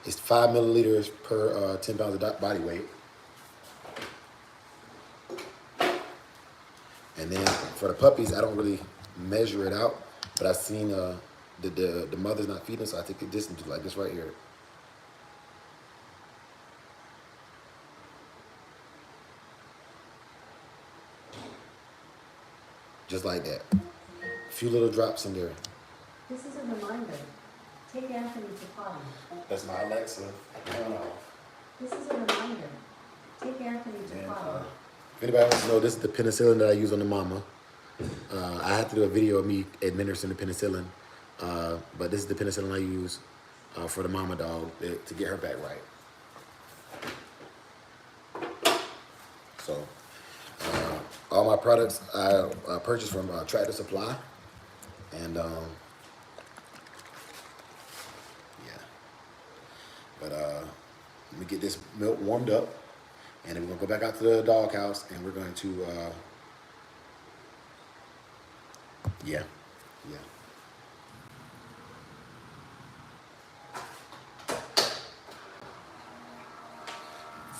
it's 5 milliliters per 10 pounds of body weight. And then for the puppies, I don't really measure it out, but I've seen the mother's not feeding, so I take the distance like this right here. Just like that. A few little drops in there. This is a reminder. Take Anthony to potty. That's my Alexa. Turn off. This is a reminder. Take Anthony to potty. If anybody wants to know, this is the penicillin that I use on the mama. I have to do a video of me administering the penicillin, but this is the penicillin I use for the mama dog to get her back right. So, all my products I purchased from Tractor Supply. And yeah. But let me get this milk warmed up, and then we're gonna go back out to the doghouse, and we're going to yeah.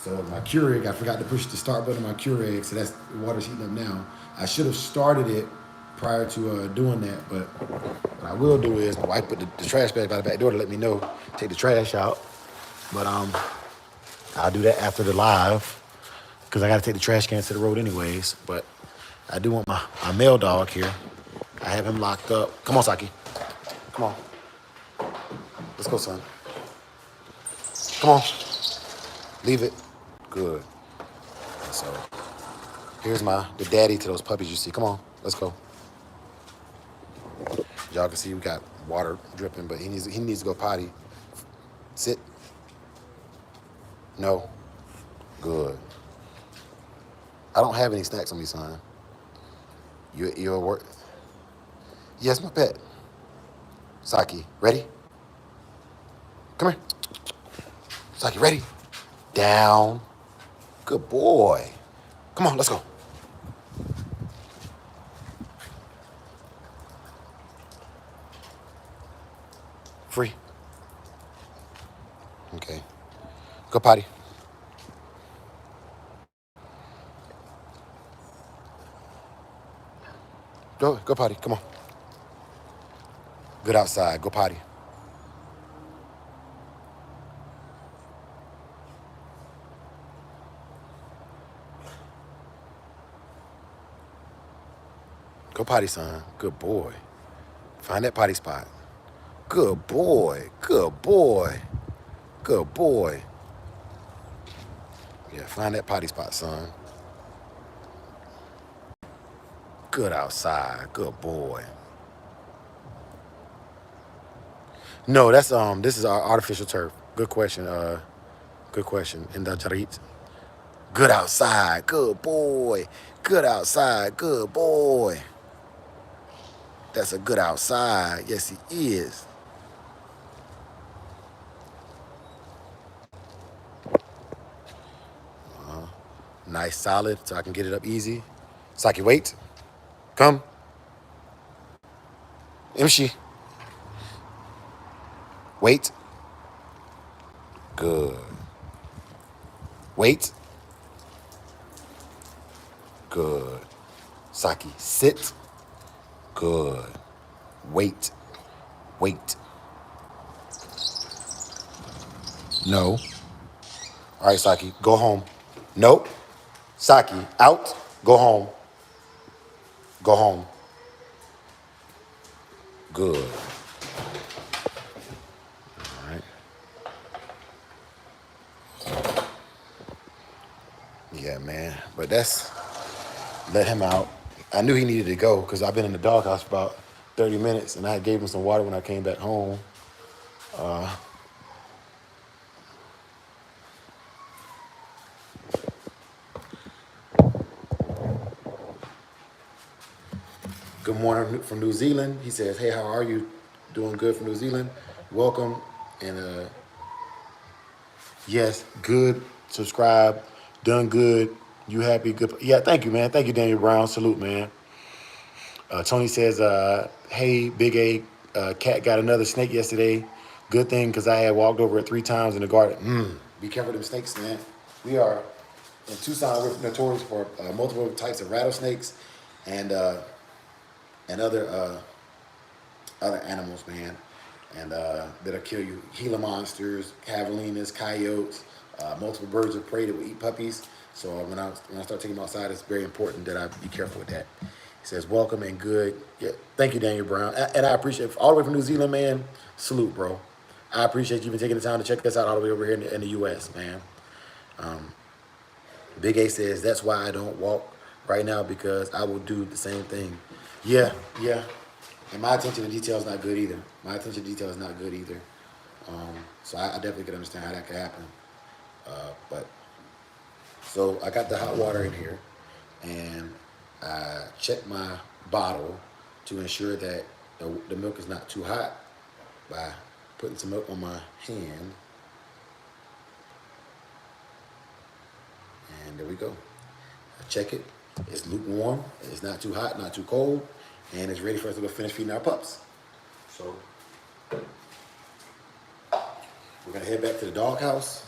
So my Keurig, I forgot to push the start button on my Keurig, so that's the water's heating up now. I should have started it prior to doing that, but what I will do is my wife put the trash bag by the back door to let me know, take the trash out. But I'll do that after the live, because I got to take the trash cans to the road anyways. But I do want my male dog here. I have him locked up. Come on, Saki. Come on. Let's go, son. Come on. Leave it. Good. And so here's the daddy to those puppies you see. Come on, let's go. Y'all can see we got water dripping, but he needs to go potty. Sit. No. Good. I don't have any snacks on me, son. You're work. Yes, my pet. Saki, ready? Come here. Saki, ready? Down. Good boy. Come on, let's go. Free. Okay. Go potty. Go potty. Come on. Good outside. Go potty. Go potty, son. Good boy. Find that potty spot. Good boy. Good boy. Good boy. Yeah, find that potty spot, son. Good outside. Good boy. No, that's this is our artificial turf. Good question. Good question. In the Jarit. Good outside. Good boy. Good outside. Good boy. That's a good outside. Yes, he is. Nice, solid, so I can get it up easy. Saki, wait. Come. Imshi. Wait. Good. Wait. Good. Saki, sit. Good. Wait. Wait. No. All right, Saki, go home. Nope. Saki, out. Go home. Go home. Good. All right. Yeah, man. But let him out. I knew he needed to go because I've been in the doghouse for about 30 minutes, and I gave him some water when I came back home. Good morning from New Zealand. He says, hey, how are you? Doing good from New Zealand. Welcome. And yes, good. Subscribe. Done good. You happy? Good. Yeah, thank you, man. Thank you, Daniel Brown. Salute, man. Tony says, hey, Big A, cat got another snake yesterday. Good thing, because I had walked over it 3 times in the garden. Be careful of them snakes, man. We are, in Tucson, we're notorious for multiple types of rattlesnakes and other animals, man, and that'll kill you. Gila monsters, javelinas, coyotes, multiple birds of prey that will eat puppies. So when I start taking them outside, it's very important that I be careful with that. He says, welcome and good. Yeah, thank you, Daniel Brown. And I appreciate, all the way from New Zealand, man, salute, bro. I appreciate you even taking the time to check us out all the way over here in the U.S., man. Big A says, that's why I don't walk right now, because I will do the same thing. Yeah. And my attention to detail is not good either. So I definitely can understand how that could happen. But so I got the hot water in here, and I checked my bottle to ensure that the milk is not too hot by putting some milk on my hand. And there we go. I check it. It's lukewarm. It's not too hot, not too cold. And it's ready for us to go finish feeding our pups. So we're gonna head back to the doghouse.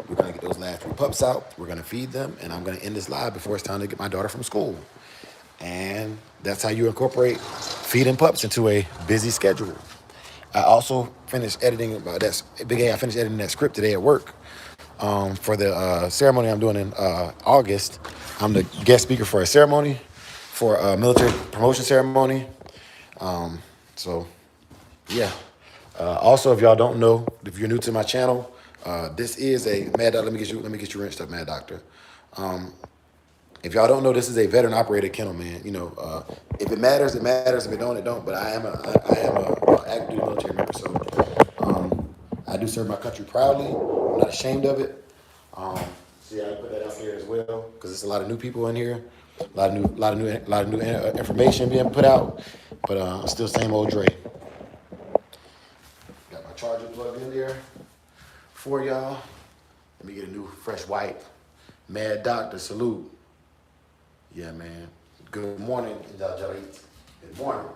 We're gonna get those last 3 pups out. We're gonna feed them, and I'm gonna end this live before it's time to get my daughter from school. And that's how you incorporate feeding pups into a busy schedule. I also finished editing Big A. I finished editing that script today at work for the ceremony I'm doing in August. I'm the guest speaker for a ceremony, for a military promotion ceremony. So, yeah. Also, if y'all don't know, if you're new to my channel, this is a Mad Doctor. Let me get you wrenched up, Mad Doctor. If y'all don't know, this is a veteran operated kennel, man. You know, if it matters, it matters. If it don't, it don't. But I am a active duty military member, so I do serve my country proudly. I'm not ashamed of it. So yeah, I put that out here as well because there's a lot of new people in here, a lot of new information being put out. But I'm still same old Dre. Got my charger plugged in there for y'all. Let me get a new fresh white Mad Doctor salute. Yeah, man. Good morning, Jarit. Good morning.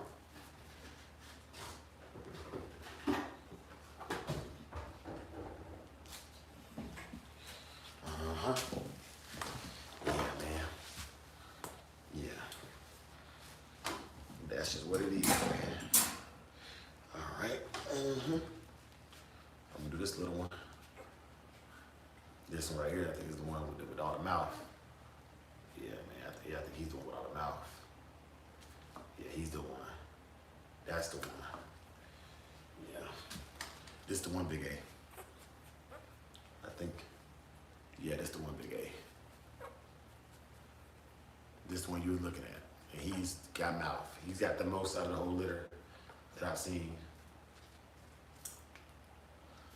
Uh-huh. Yeah, man. Yeah. That's just what it is, man. All right. I'm gonna do this little one. This one right here, I think is the one with all the mouth. Yeah, man. I think he's the one with all the mouth. Yeah, he's the one. That's the one. Yeah. This the one, Big A. I think. Yeah, that's the one, Big A. This the one you were looking at. And he's got mouth. He's got the most out of the whole litter that I've seen.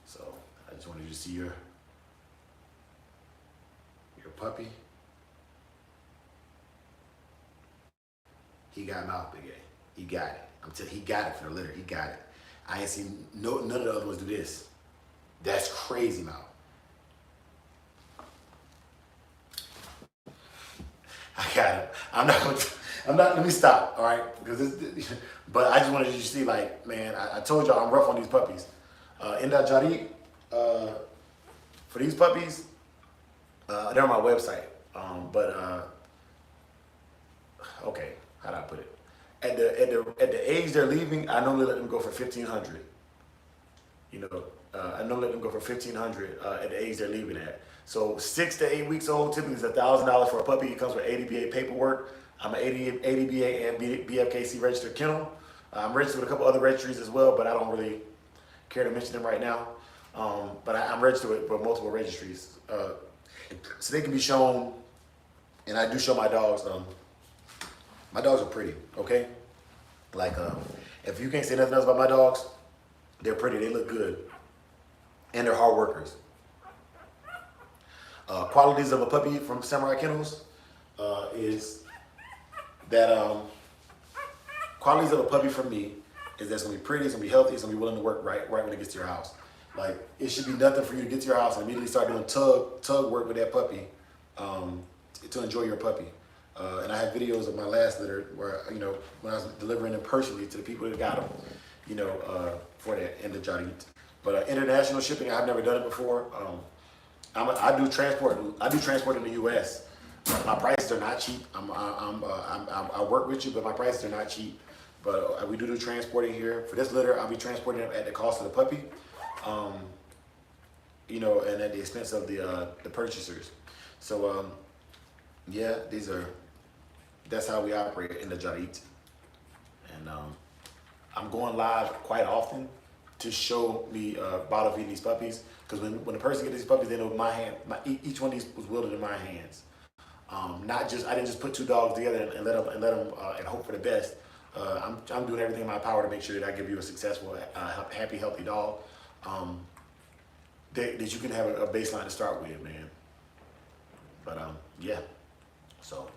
So I just wanted you to see your puppy. He got mouth, Big A. He got it. I'm telling you, he got it for the litter. He got it. I ain't seen none of the other ones do this. That's crazy mouth. I got it. I'm not, let me stop, all right? But I just wanted you to see, like, man, I told y'all I'm rough on these puppies. In that Jari, for these puppies, they're on my website. Okay, how do I put it? At the age they're leaving, I normally let them go for $1,500. You know, I normally let them go for $1,500 at the age they're leaving at. So 6 to 8 weeks old, typically it's $1,000 for a puppy. It comes with ADBA paperwork. I'm an ADBA and BFKC registered kennel. I'm registered with a couple other registries as well, but I don't really care to mention them right now. But I'm registered with multiple registries. So they can be shown, and I do show my dogs. My dogs are pretty, okay? Like, if you can't say nothing else about my dogs, they're pretty, they look good, and they're hard workers. Qualities of a puppy from Samurai Kennels is that qualities of a puppy for me is that it's gonna be pretty, it's gonna be healthy, it's gonna be willing to work right when it gets to your house. Like, it should be nothing for you to get to your house and immediately start doing tug work with that puppy to enjoy your puppy. And I have videos of my last litter where, you know, when I was delivering them personally to the people that got them, you know, for that in the Jarit. But international shipping, I've never done it before. I do transport in the U.S. My prices are not cheap. I work with you, but my prices are not cheap. But we do transporting here. For this litter, I'll be transporting them at the cost of the puppy, you know, and at the expense of the purchasers. So yeah, that's how we operate in the Jarit. And I'm going live quite often to show me bottle feeding these puppies. Because when a person gets these puppies, they know my hand. Each one of these was wielded in my hands. I didn't just put 2 dogs together and let them and hope for the best. I'm doing everything in my power to make sure that I give you a successful, happy, healthy dog that you can have a baseline to start with, man. But yeah, so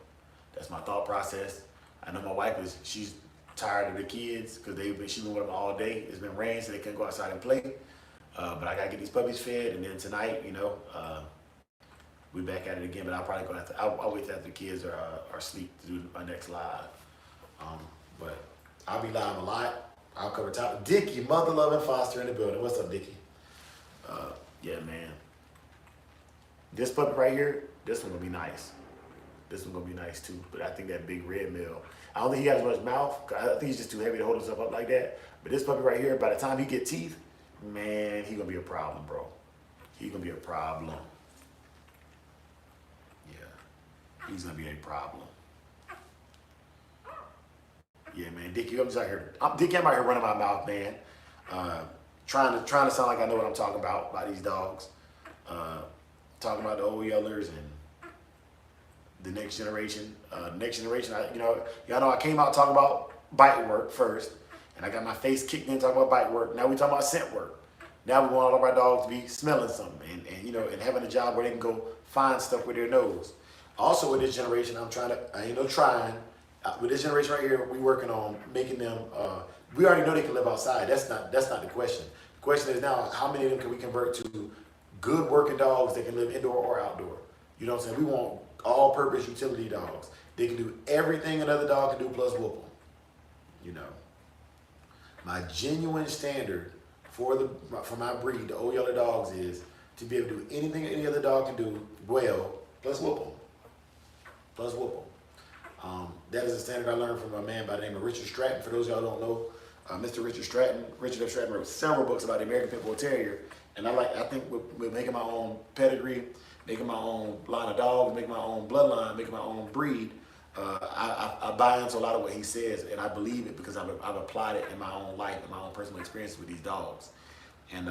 that's my thought process. I know my wife she's tired of the kids because she's been with them all day. It's been rain, so they couldn't go outside and play. But I gotta get these puppies fed, and then tonight, we back at it again. But I'll probably go after. I'll wait till after the kids are asleep to do my next live. But I'll be live a lot. I'll cover top. Dickie, mother loving Foster in the building. What's up, Dickie? Yeah, man. This puppy right here, this one gonna be nice. This one gonna be nice too. But I think that big red male, I don't think he has much mouth. I think he's just too heavy to hold himself up like that. But this puppy right here, by the time he get teeth, man, he gonna be a problem, bro. He gonna be a problem. Yeah, he's gonna be a problem. Yeah, man, Dickie, I'm just out here. Dickie, I'm out here running my mouth, man. Trying to sound like I know what I'm talking about by these dogs. Talking about the old yellers and the next generation. Y'all know I came out talking about bite work first, and I got my face kicked in talking about bite work. Now we talking about scent work. Now we want all of our dogs to be smelling something and having a job where they can go find stuff with their nose. Also with this generation, with this generation right here, we working on making them, we already know they can live outside. That's not the question. The question is now, how many of them can we convert to good working dogs that can live indoor or outdoor? You know what I'm saying? We want all-purpose utility dogs. They can do everything another dog can do plus whoop them. My genuine standard for my breed, the old yeller dogs, is to be able to do anything any other dog can do well, plus whoop them. Plus whoop them. That is a standard I learned from a man by the name of Richard Stratton. For those of y'all who don't know, Mr. Richard F. Stratton wrote several books about the American Pit Bull Terrier. And I think with making my own pedigree, making my own line of dogs, making my own bloodline, making my own breed, I buy into a lot of what he says, and I believe it because I've applied it in my own life and my own personal experience with these dogs. And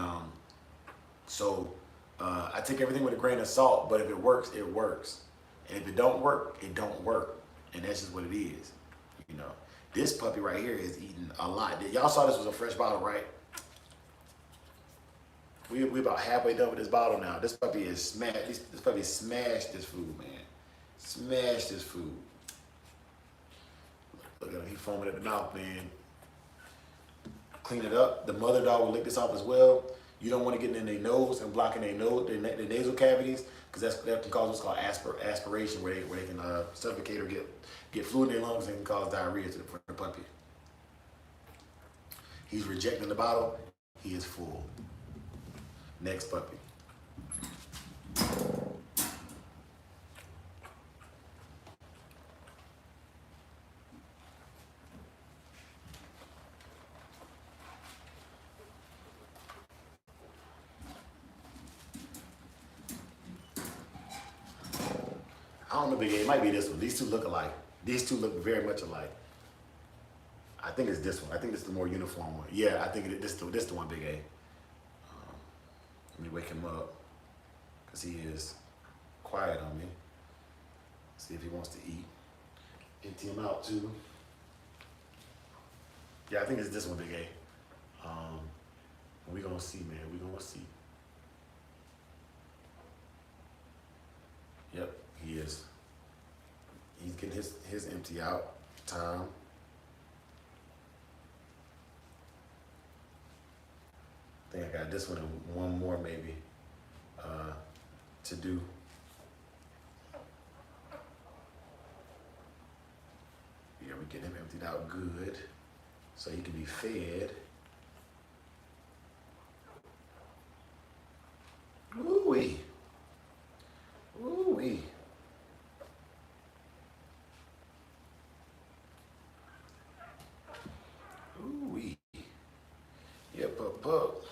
so I take everything with a grain of salt, but if it works, it works. And if it don't work, it don't work. And that's just what it is. This puppy right here is eating a lot. Y'all saw this was a fresh bottle, right? We about halfway done with this bottle now. This puppy is smashed. This puppy smashed this food, man. Smashed this food. Look at him, he foaming at the mouth, man. Clean it up. The mother dog will lick this off as well. You don't want to get in their nose and blocking their their nasal cavities, because that can cause what's called aspiration, where they can suffocate or get fluid in their lungs and can cause diarrhea for the puppy. He's rejecting the bottle. He is full. Next puppy. I don't know, Big A. It might be this one. These two look alike. These two look very much alike. I think it's this one. I think this is the more uniform one. Yeah, I think this is the one, Big A. Let me wake him up, because he is quiet on me. See if he wants to eat. Empty him out too. Yeah, I think it's this one, Big A. We're gonna see, man. We're gonna see. Yep, he is. He's getting his empty out time. I think I got this one and one more maybe to do. Yeah, we get him emptied out good so he can be fed. Ooh-wee. Ooh-wee. Ooh-wee. Yeah, pup.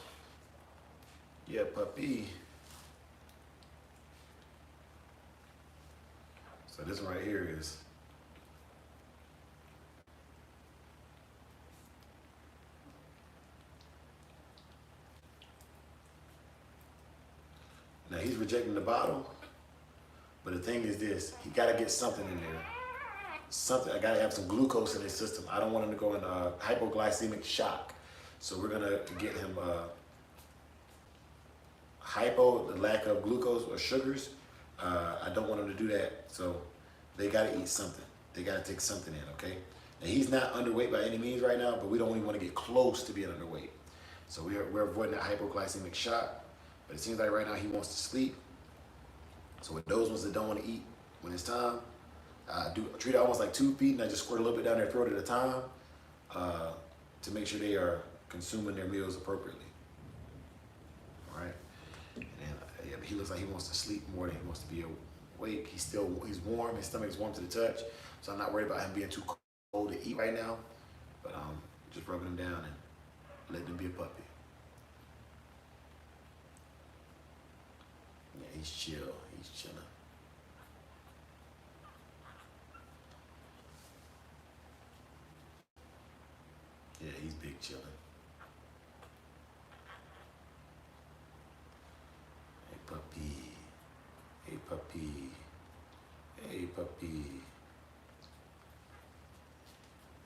Yeah, puppy. So this one right here is now he's rejecting the bottle, but the thing is this, he gotta get something in there. Something, I gotta have some glucose in his system. I don't want him to go into hypoglycemic shock. So we're gonna get him the lack of glucose or sugars. I don't want them to do that. So they got to eat something. They got to take something in, okay? And he's not underweight by any means right now, but we don't even want to get close to being underweight. So we're avoiding that hypoglycemic shock. But it seems like right now he wants to sleep. So with those ones that don't want to eat when it's time, I treat it almost like tube feeding. I just squirt a little bit down their throat at a time to make sure they are consuming their meals appropriately. All right. And yeah, but he looks like he wants to sleep more than he wants to be awake. He's warm. His stomach is warm to the touch. So I'm not worried about him being too cold to eat right now. But just rubbing him down and letting him be a puppy. Yeah, he's chill. He's chilling. Yeah, he's big chilling. Hey puppy. Hey puppy. Hey puppy.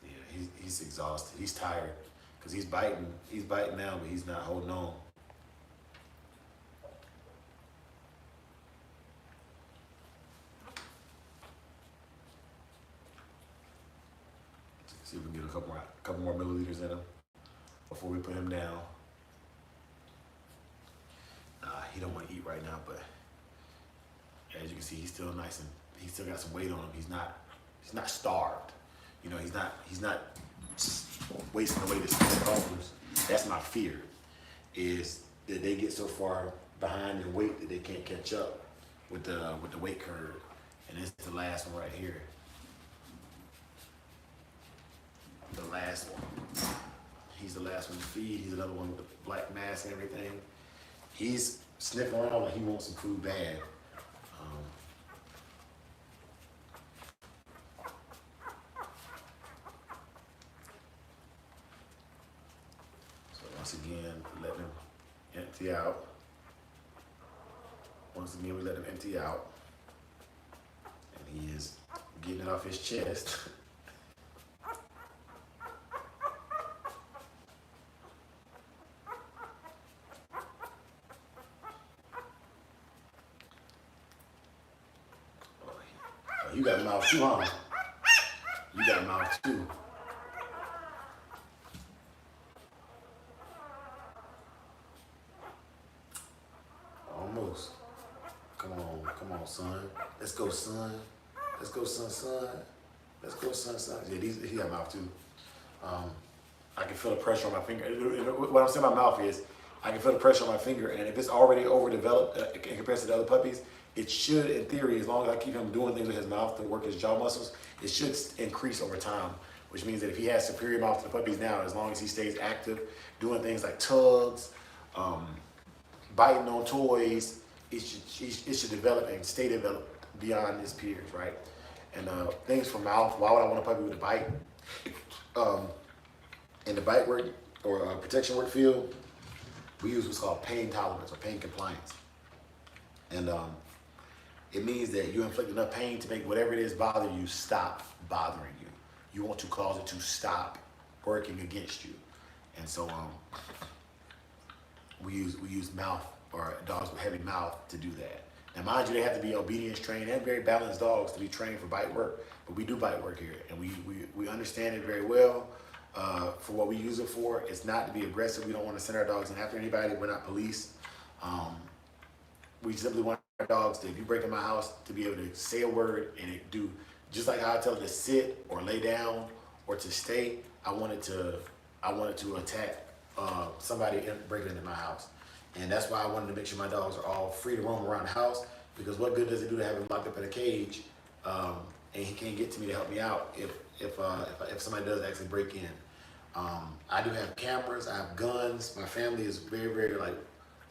Yeah, he's exhausted. He's tired because he's biting. He's biting now, but he's not holding on. See if we can get a couple more milliliters in him before we put him down. He don't want to eat right now, but as you can see, he's still nice and he still got some weight on him. He's not starved. You know, he's not wasting away this dollars. That's my fear, is that they get so far behind in weight that they can't catch up with the weight curve. And this is the last one right here. The last one. He's the last one to feed. He's another one with the black mask and everything. He's sniffing around like he wants some food bad. So once again, let him empty out. Once again, we let him empty out. And he is getting it off his chest. You got a mouth too, huh? You got a mouth too. Almost. Come on, son. Let's go, son. Let's go, son. Let's go, son. Yeah, he got a mouth too. I can feel the pressure on my finger. What I'm saying my mouth is, I can feel the pressure on my finger, and if it's already overdeveloped in comparison to the other puppies, it should, in theory, as long as I keep him doing things with his mouth to work his jaw muscles, it should increase over time, which means that if he has superior mouth to the puppies now, as long as he stays active, doing things like tugs, biting on toys, it should develop and stay developed beyond his peers, right? And things for mouth, why would I want a puppy with a bite? In the bite work or protection work field, we use what's called pain tolerance or pain compliance. And it means that you inflict enough pain to make whatever it is bother you stop bothering you. You want to cause it to stop working against you. And so we use mouth or dogs with heavy mouth to do that. Now mind you, they have to be obedience trained and very balanced dogs to be trained for bite work, but we do bite work here and we understand it very well. For what we use it for, it's not to be aggressive. We don't want to send our dogs in after anybody. We're not police. We simply want our dogs to, if you break in my house, to be able to say a word and it do, just like how I tell it to sit or lay down or to stay, I want it to attack somebody breaking into my house. And that's why I wanted to make sure my dogs are all free to roam around the house, because what good does it do to have him locked up in a cage and he can't get to me to help me out if somebody does actually break in. I do have cameras, I have guns, my family is very, very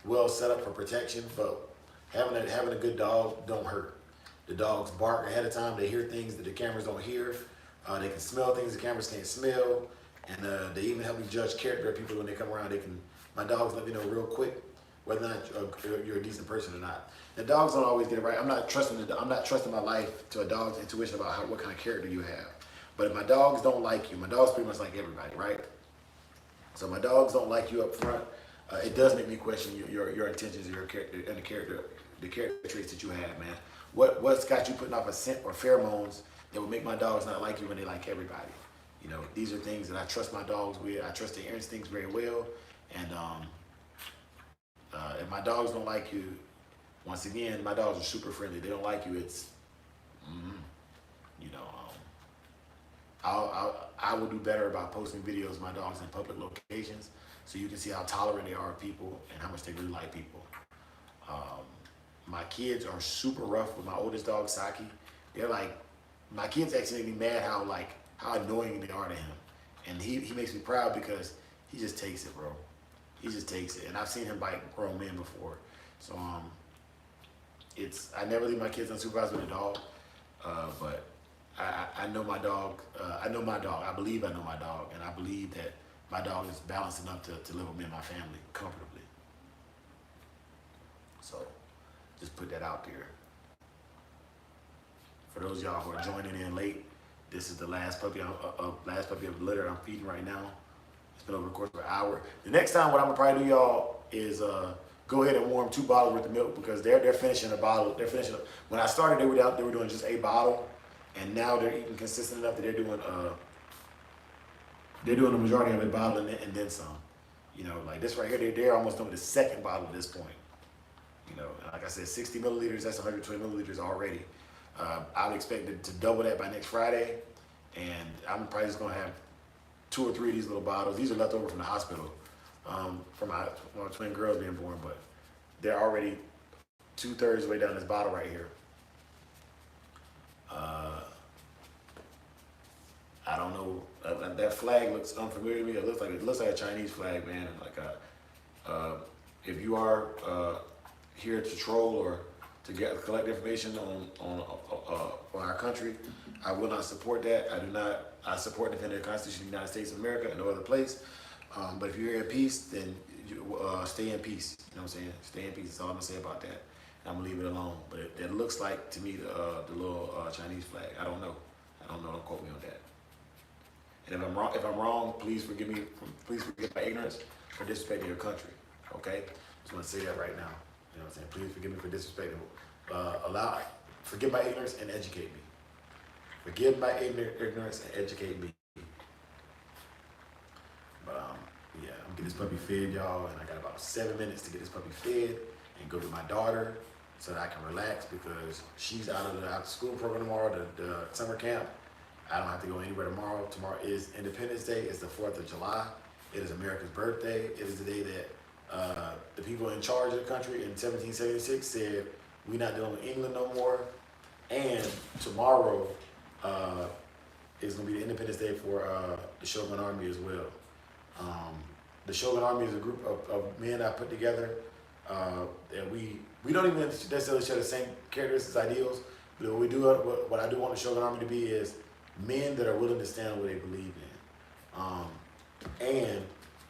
well set up for protection, but having a good dog don't hurt. The dogs bark ahead of time, they hear things that the cameras don't hear, they can smell things the cameras can't smell, and they even help me judge character of people when they come around. My dogs let me know real quick whether or not you're a decent person or not. The dogs don't always get it right. I'm not trusting my life to a dog's intuition about what kind of character you have. But if my dogs don't like you, my dogs pretty much like everybody, right? So my dogs don't like you up front. It does make me question your intentions and your character and the character traits that you have, man. What's got you putting off a scent or pheromones that would make my dogs not like you when they like everybody? You know, these are things that I trust my dogs with. I trust their instincts very well. And if my dogs don't like you, once again, my dogs are super friendly. They don't like you, it's, you know, I will do better about posting videos of my dogs in public locations so you can see how tolerant they are of people and how much they really like people. My kids are super rough with my oldest dog, Saki. They're like, my kids actually make me mad how annoying they are to him. And he makes me proud because he just takes it, bro. He just takes it. And I've seen him bite grown men before. So I never leave my kids unsupervised with a dog, but I know my dog. I believe I know my dog, and I believe that my dog is balanced enough to live with me and my family comfortably. So just put that out there. For those of y'all who are joining in late, this is the last puppy of the litter I'm feeding right now. It's been over the course of an hour. The next time, what I'm gonna probably do, y'all, is go ahead and warm 2 bottles worth of milk because they're finishing a bottle. They're finishing. When I started, they were doing just a bottle, and now they're eating consistent enough that they're doing the majority of a bottle and then some. You know, like this right here, they're almost done with the second bottle at this point. You know, like I said, 60 milliliters, that's 120 milliliters already. I would expect it to double that by next Friday, and I'm probably just gonna have 2 or 3 of these little bottles. These are left over from the hospital, from my twin girls being born, but they're already 2/3 of the way down this bottle right here. I don't know. That flag looks unfamiliar to me. It looks like a Chinese flag, man. Like if you are here to troll or to collect information on our country, I will not support that. I support defending the Constitution of the United States of America and no other place. But if you're here in peace, then you, stay in peace. You know what I'm saying? Stay in peace. That's all I'm gonna say about that. I'm gonna leave it alone. But it looks like to me the little Chinese flag. I don't know. Don't quote me on that. And if I'm wrong, please forgive me. Please forgive my ignorance for disrespecting your country. Okay? Just want to say that right now. You know what I'm saying? Please forgive me for disrespecting. Forgive my ignorance and educate me. Forgive my ignorance and educate me. But yeah, I'm getting this puppy fed, y'all, and I got about 7 minutes to get this puppy fed and go to my daughter so that I can relax because she's out of the after school program tomorrow, the summer camp. I don't have to go anywhere tomorrow. Tomorrow is Independence Day. It's the 4th of July. It is America's birthday. It is the day that the people in charge of the country in 1776 said, we're not dealing with England no more. And tomorrow is going to be the Independence Day for the Shogun Army as well. The Shogun Army is a group of men I put together. And we don't even necessarily share the same characteristics, ideals. But what I do want the Shogun Army to be is men that are willing to stand on what they believe in. And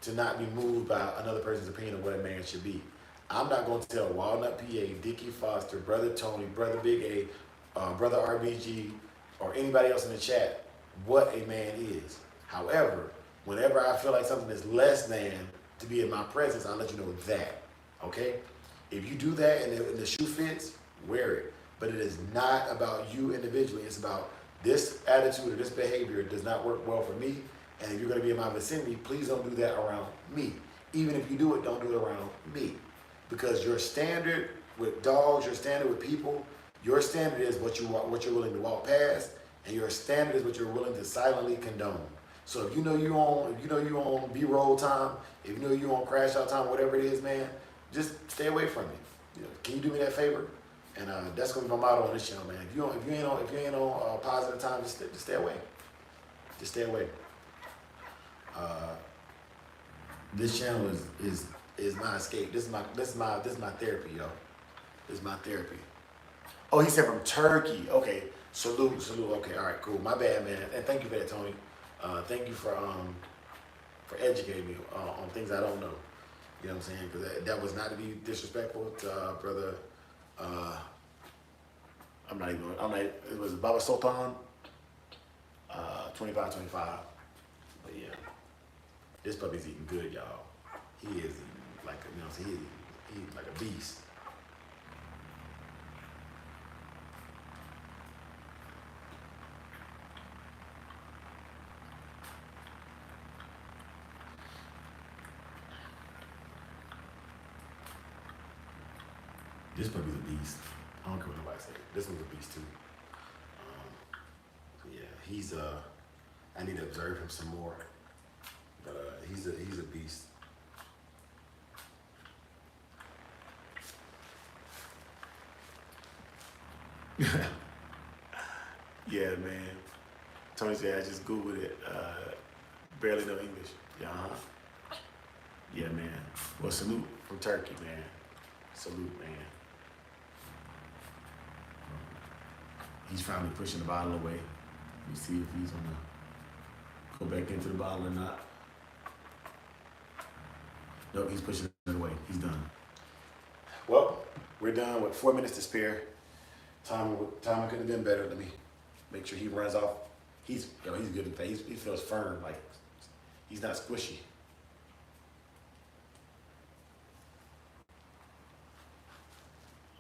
to not be moved by another person's opinion of what a man should be. I'm not going to tell Walnut PA, Dickie Foster, Brother Tony, Brother Big A, Brother RBG, or anybody else in the chat what a man is. However, whenever I feel like something is less than to be in my presence, I'll let you know that. Okay? If you do that and the shoe fits, wear it. But it is not about you individually. It's about this attitude or this behavior does not work well for me. And if you're going to be in my vicinity, please don't do that around me. Even if you do it, don't do it around me. Because your standard with dogs, your standard with people, your standard is what you're willing to walk past, and your standard is what you're willing to silently condone. So if you know you on B-roll time, if you know you on crash out time, whatever it is, man, just stay away from me. You know, can you do me that favor? And that's gonna be my motto on this channel, man. If you ain't on positive time, just stay away. Just stay away. This channel is my escape. This is my therapy, yo. This is my therapy. Oh, he said from Turkey. Okay, salute. Okay, all right, cool. My bad, man. And thank you for that, Tony. Thank you for educating me on things I don't know. You know what I'm saying? Because that was not to be disrespectful to brother. It was Baba Sultan, 25. But yeah, this puppy's eating good, y'all. He is eating like, you know what I'm saying? He's eating like a beast. This puppy's a beast. I don't care what nobody say. This one's a beast too. Yeah, he's I need to observe him some more. But he's a beast. Yeah, man. Tony said I just Googled it. Barely know English. Yeah, yeah, man. Well, salute from Turkey, man. Salute, man. He's finally pushing the bottle away. Let me see if he's gonna go back into the bottle or not. Nope, he's pushing it away. He's done. Well, we're done with 4 minutes to spare. Time couldn't have been better. Let me make sure he runs off. He's good with that. He feels firm, like he's not squishy.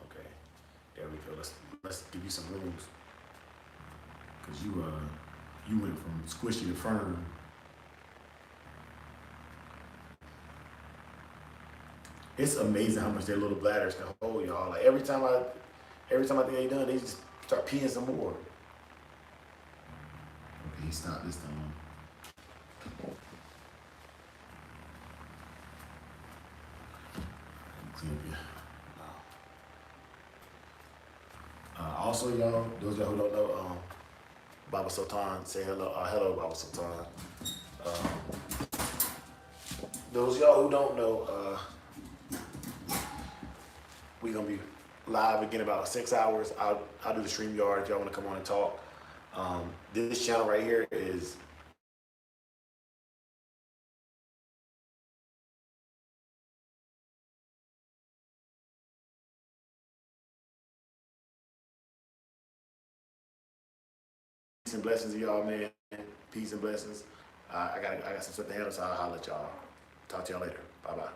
Okay, there we go. Let's give you some rules, cause you went from squishy to firm. It's amazing how much their little bladders can hold, y'all. Like every time I think they done, they just start peeing some more. Okay, he stopped this time. Also, y'all, those of y'all who don't know, Baba Sultan, say hello. Hello, Baba Sultan. Those of y'all who don't know, we're gonna be live again in about 6 hours. I'll do the StreamYard if y'all want to come on and talk. This channel right here is peace and blessings to y'all, man. Peace and blessings. I got some stuff to handle, so I'll holler at y'all. Talk to y'all later. Bye bye.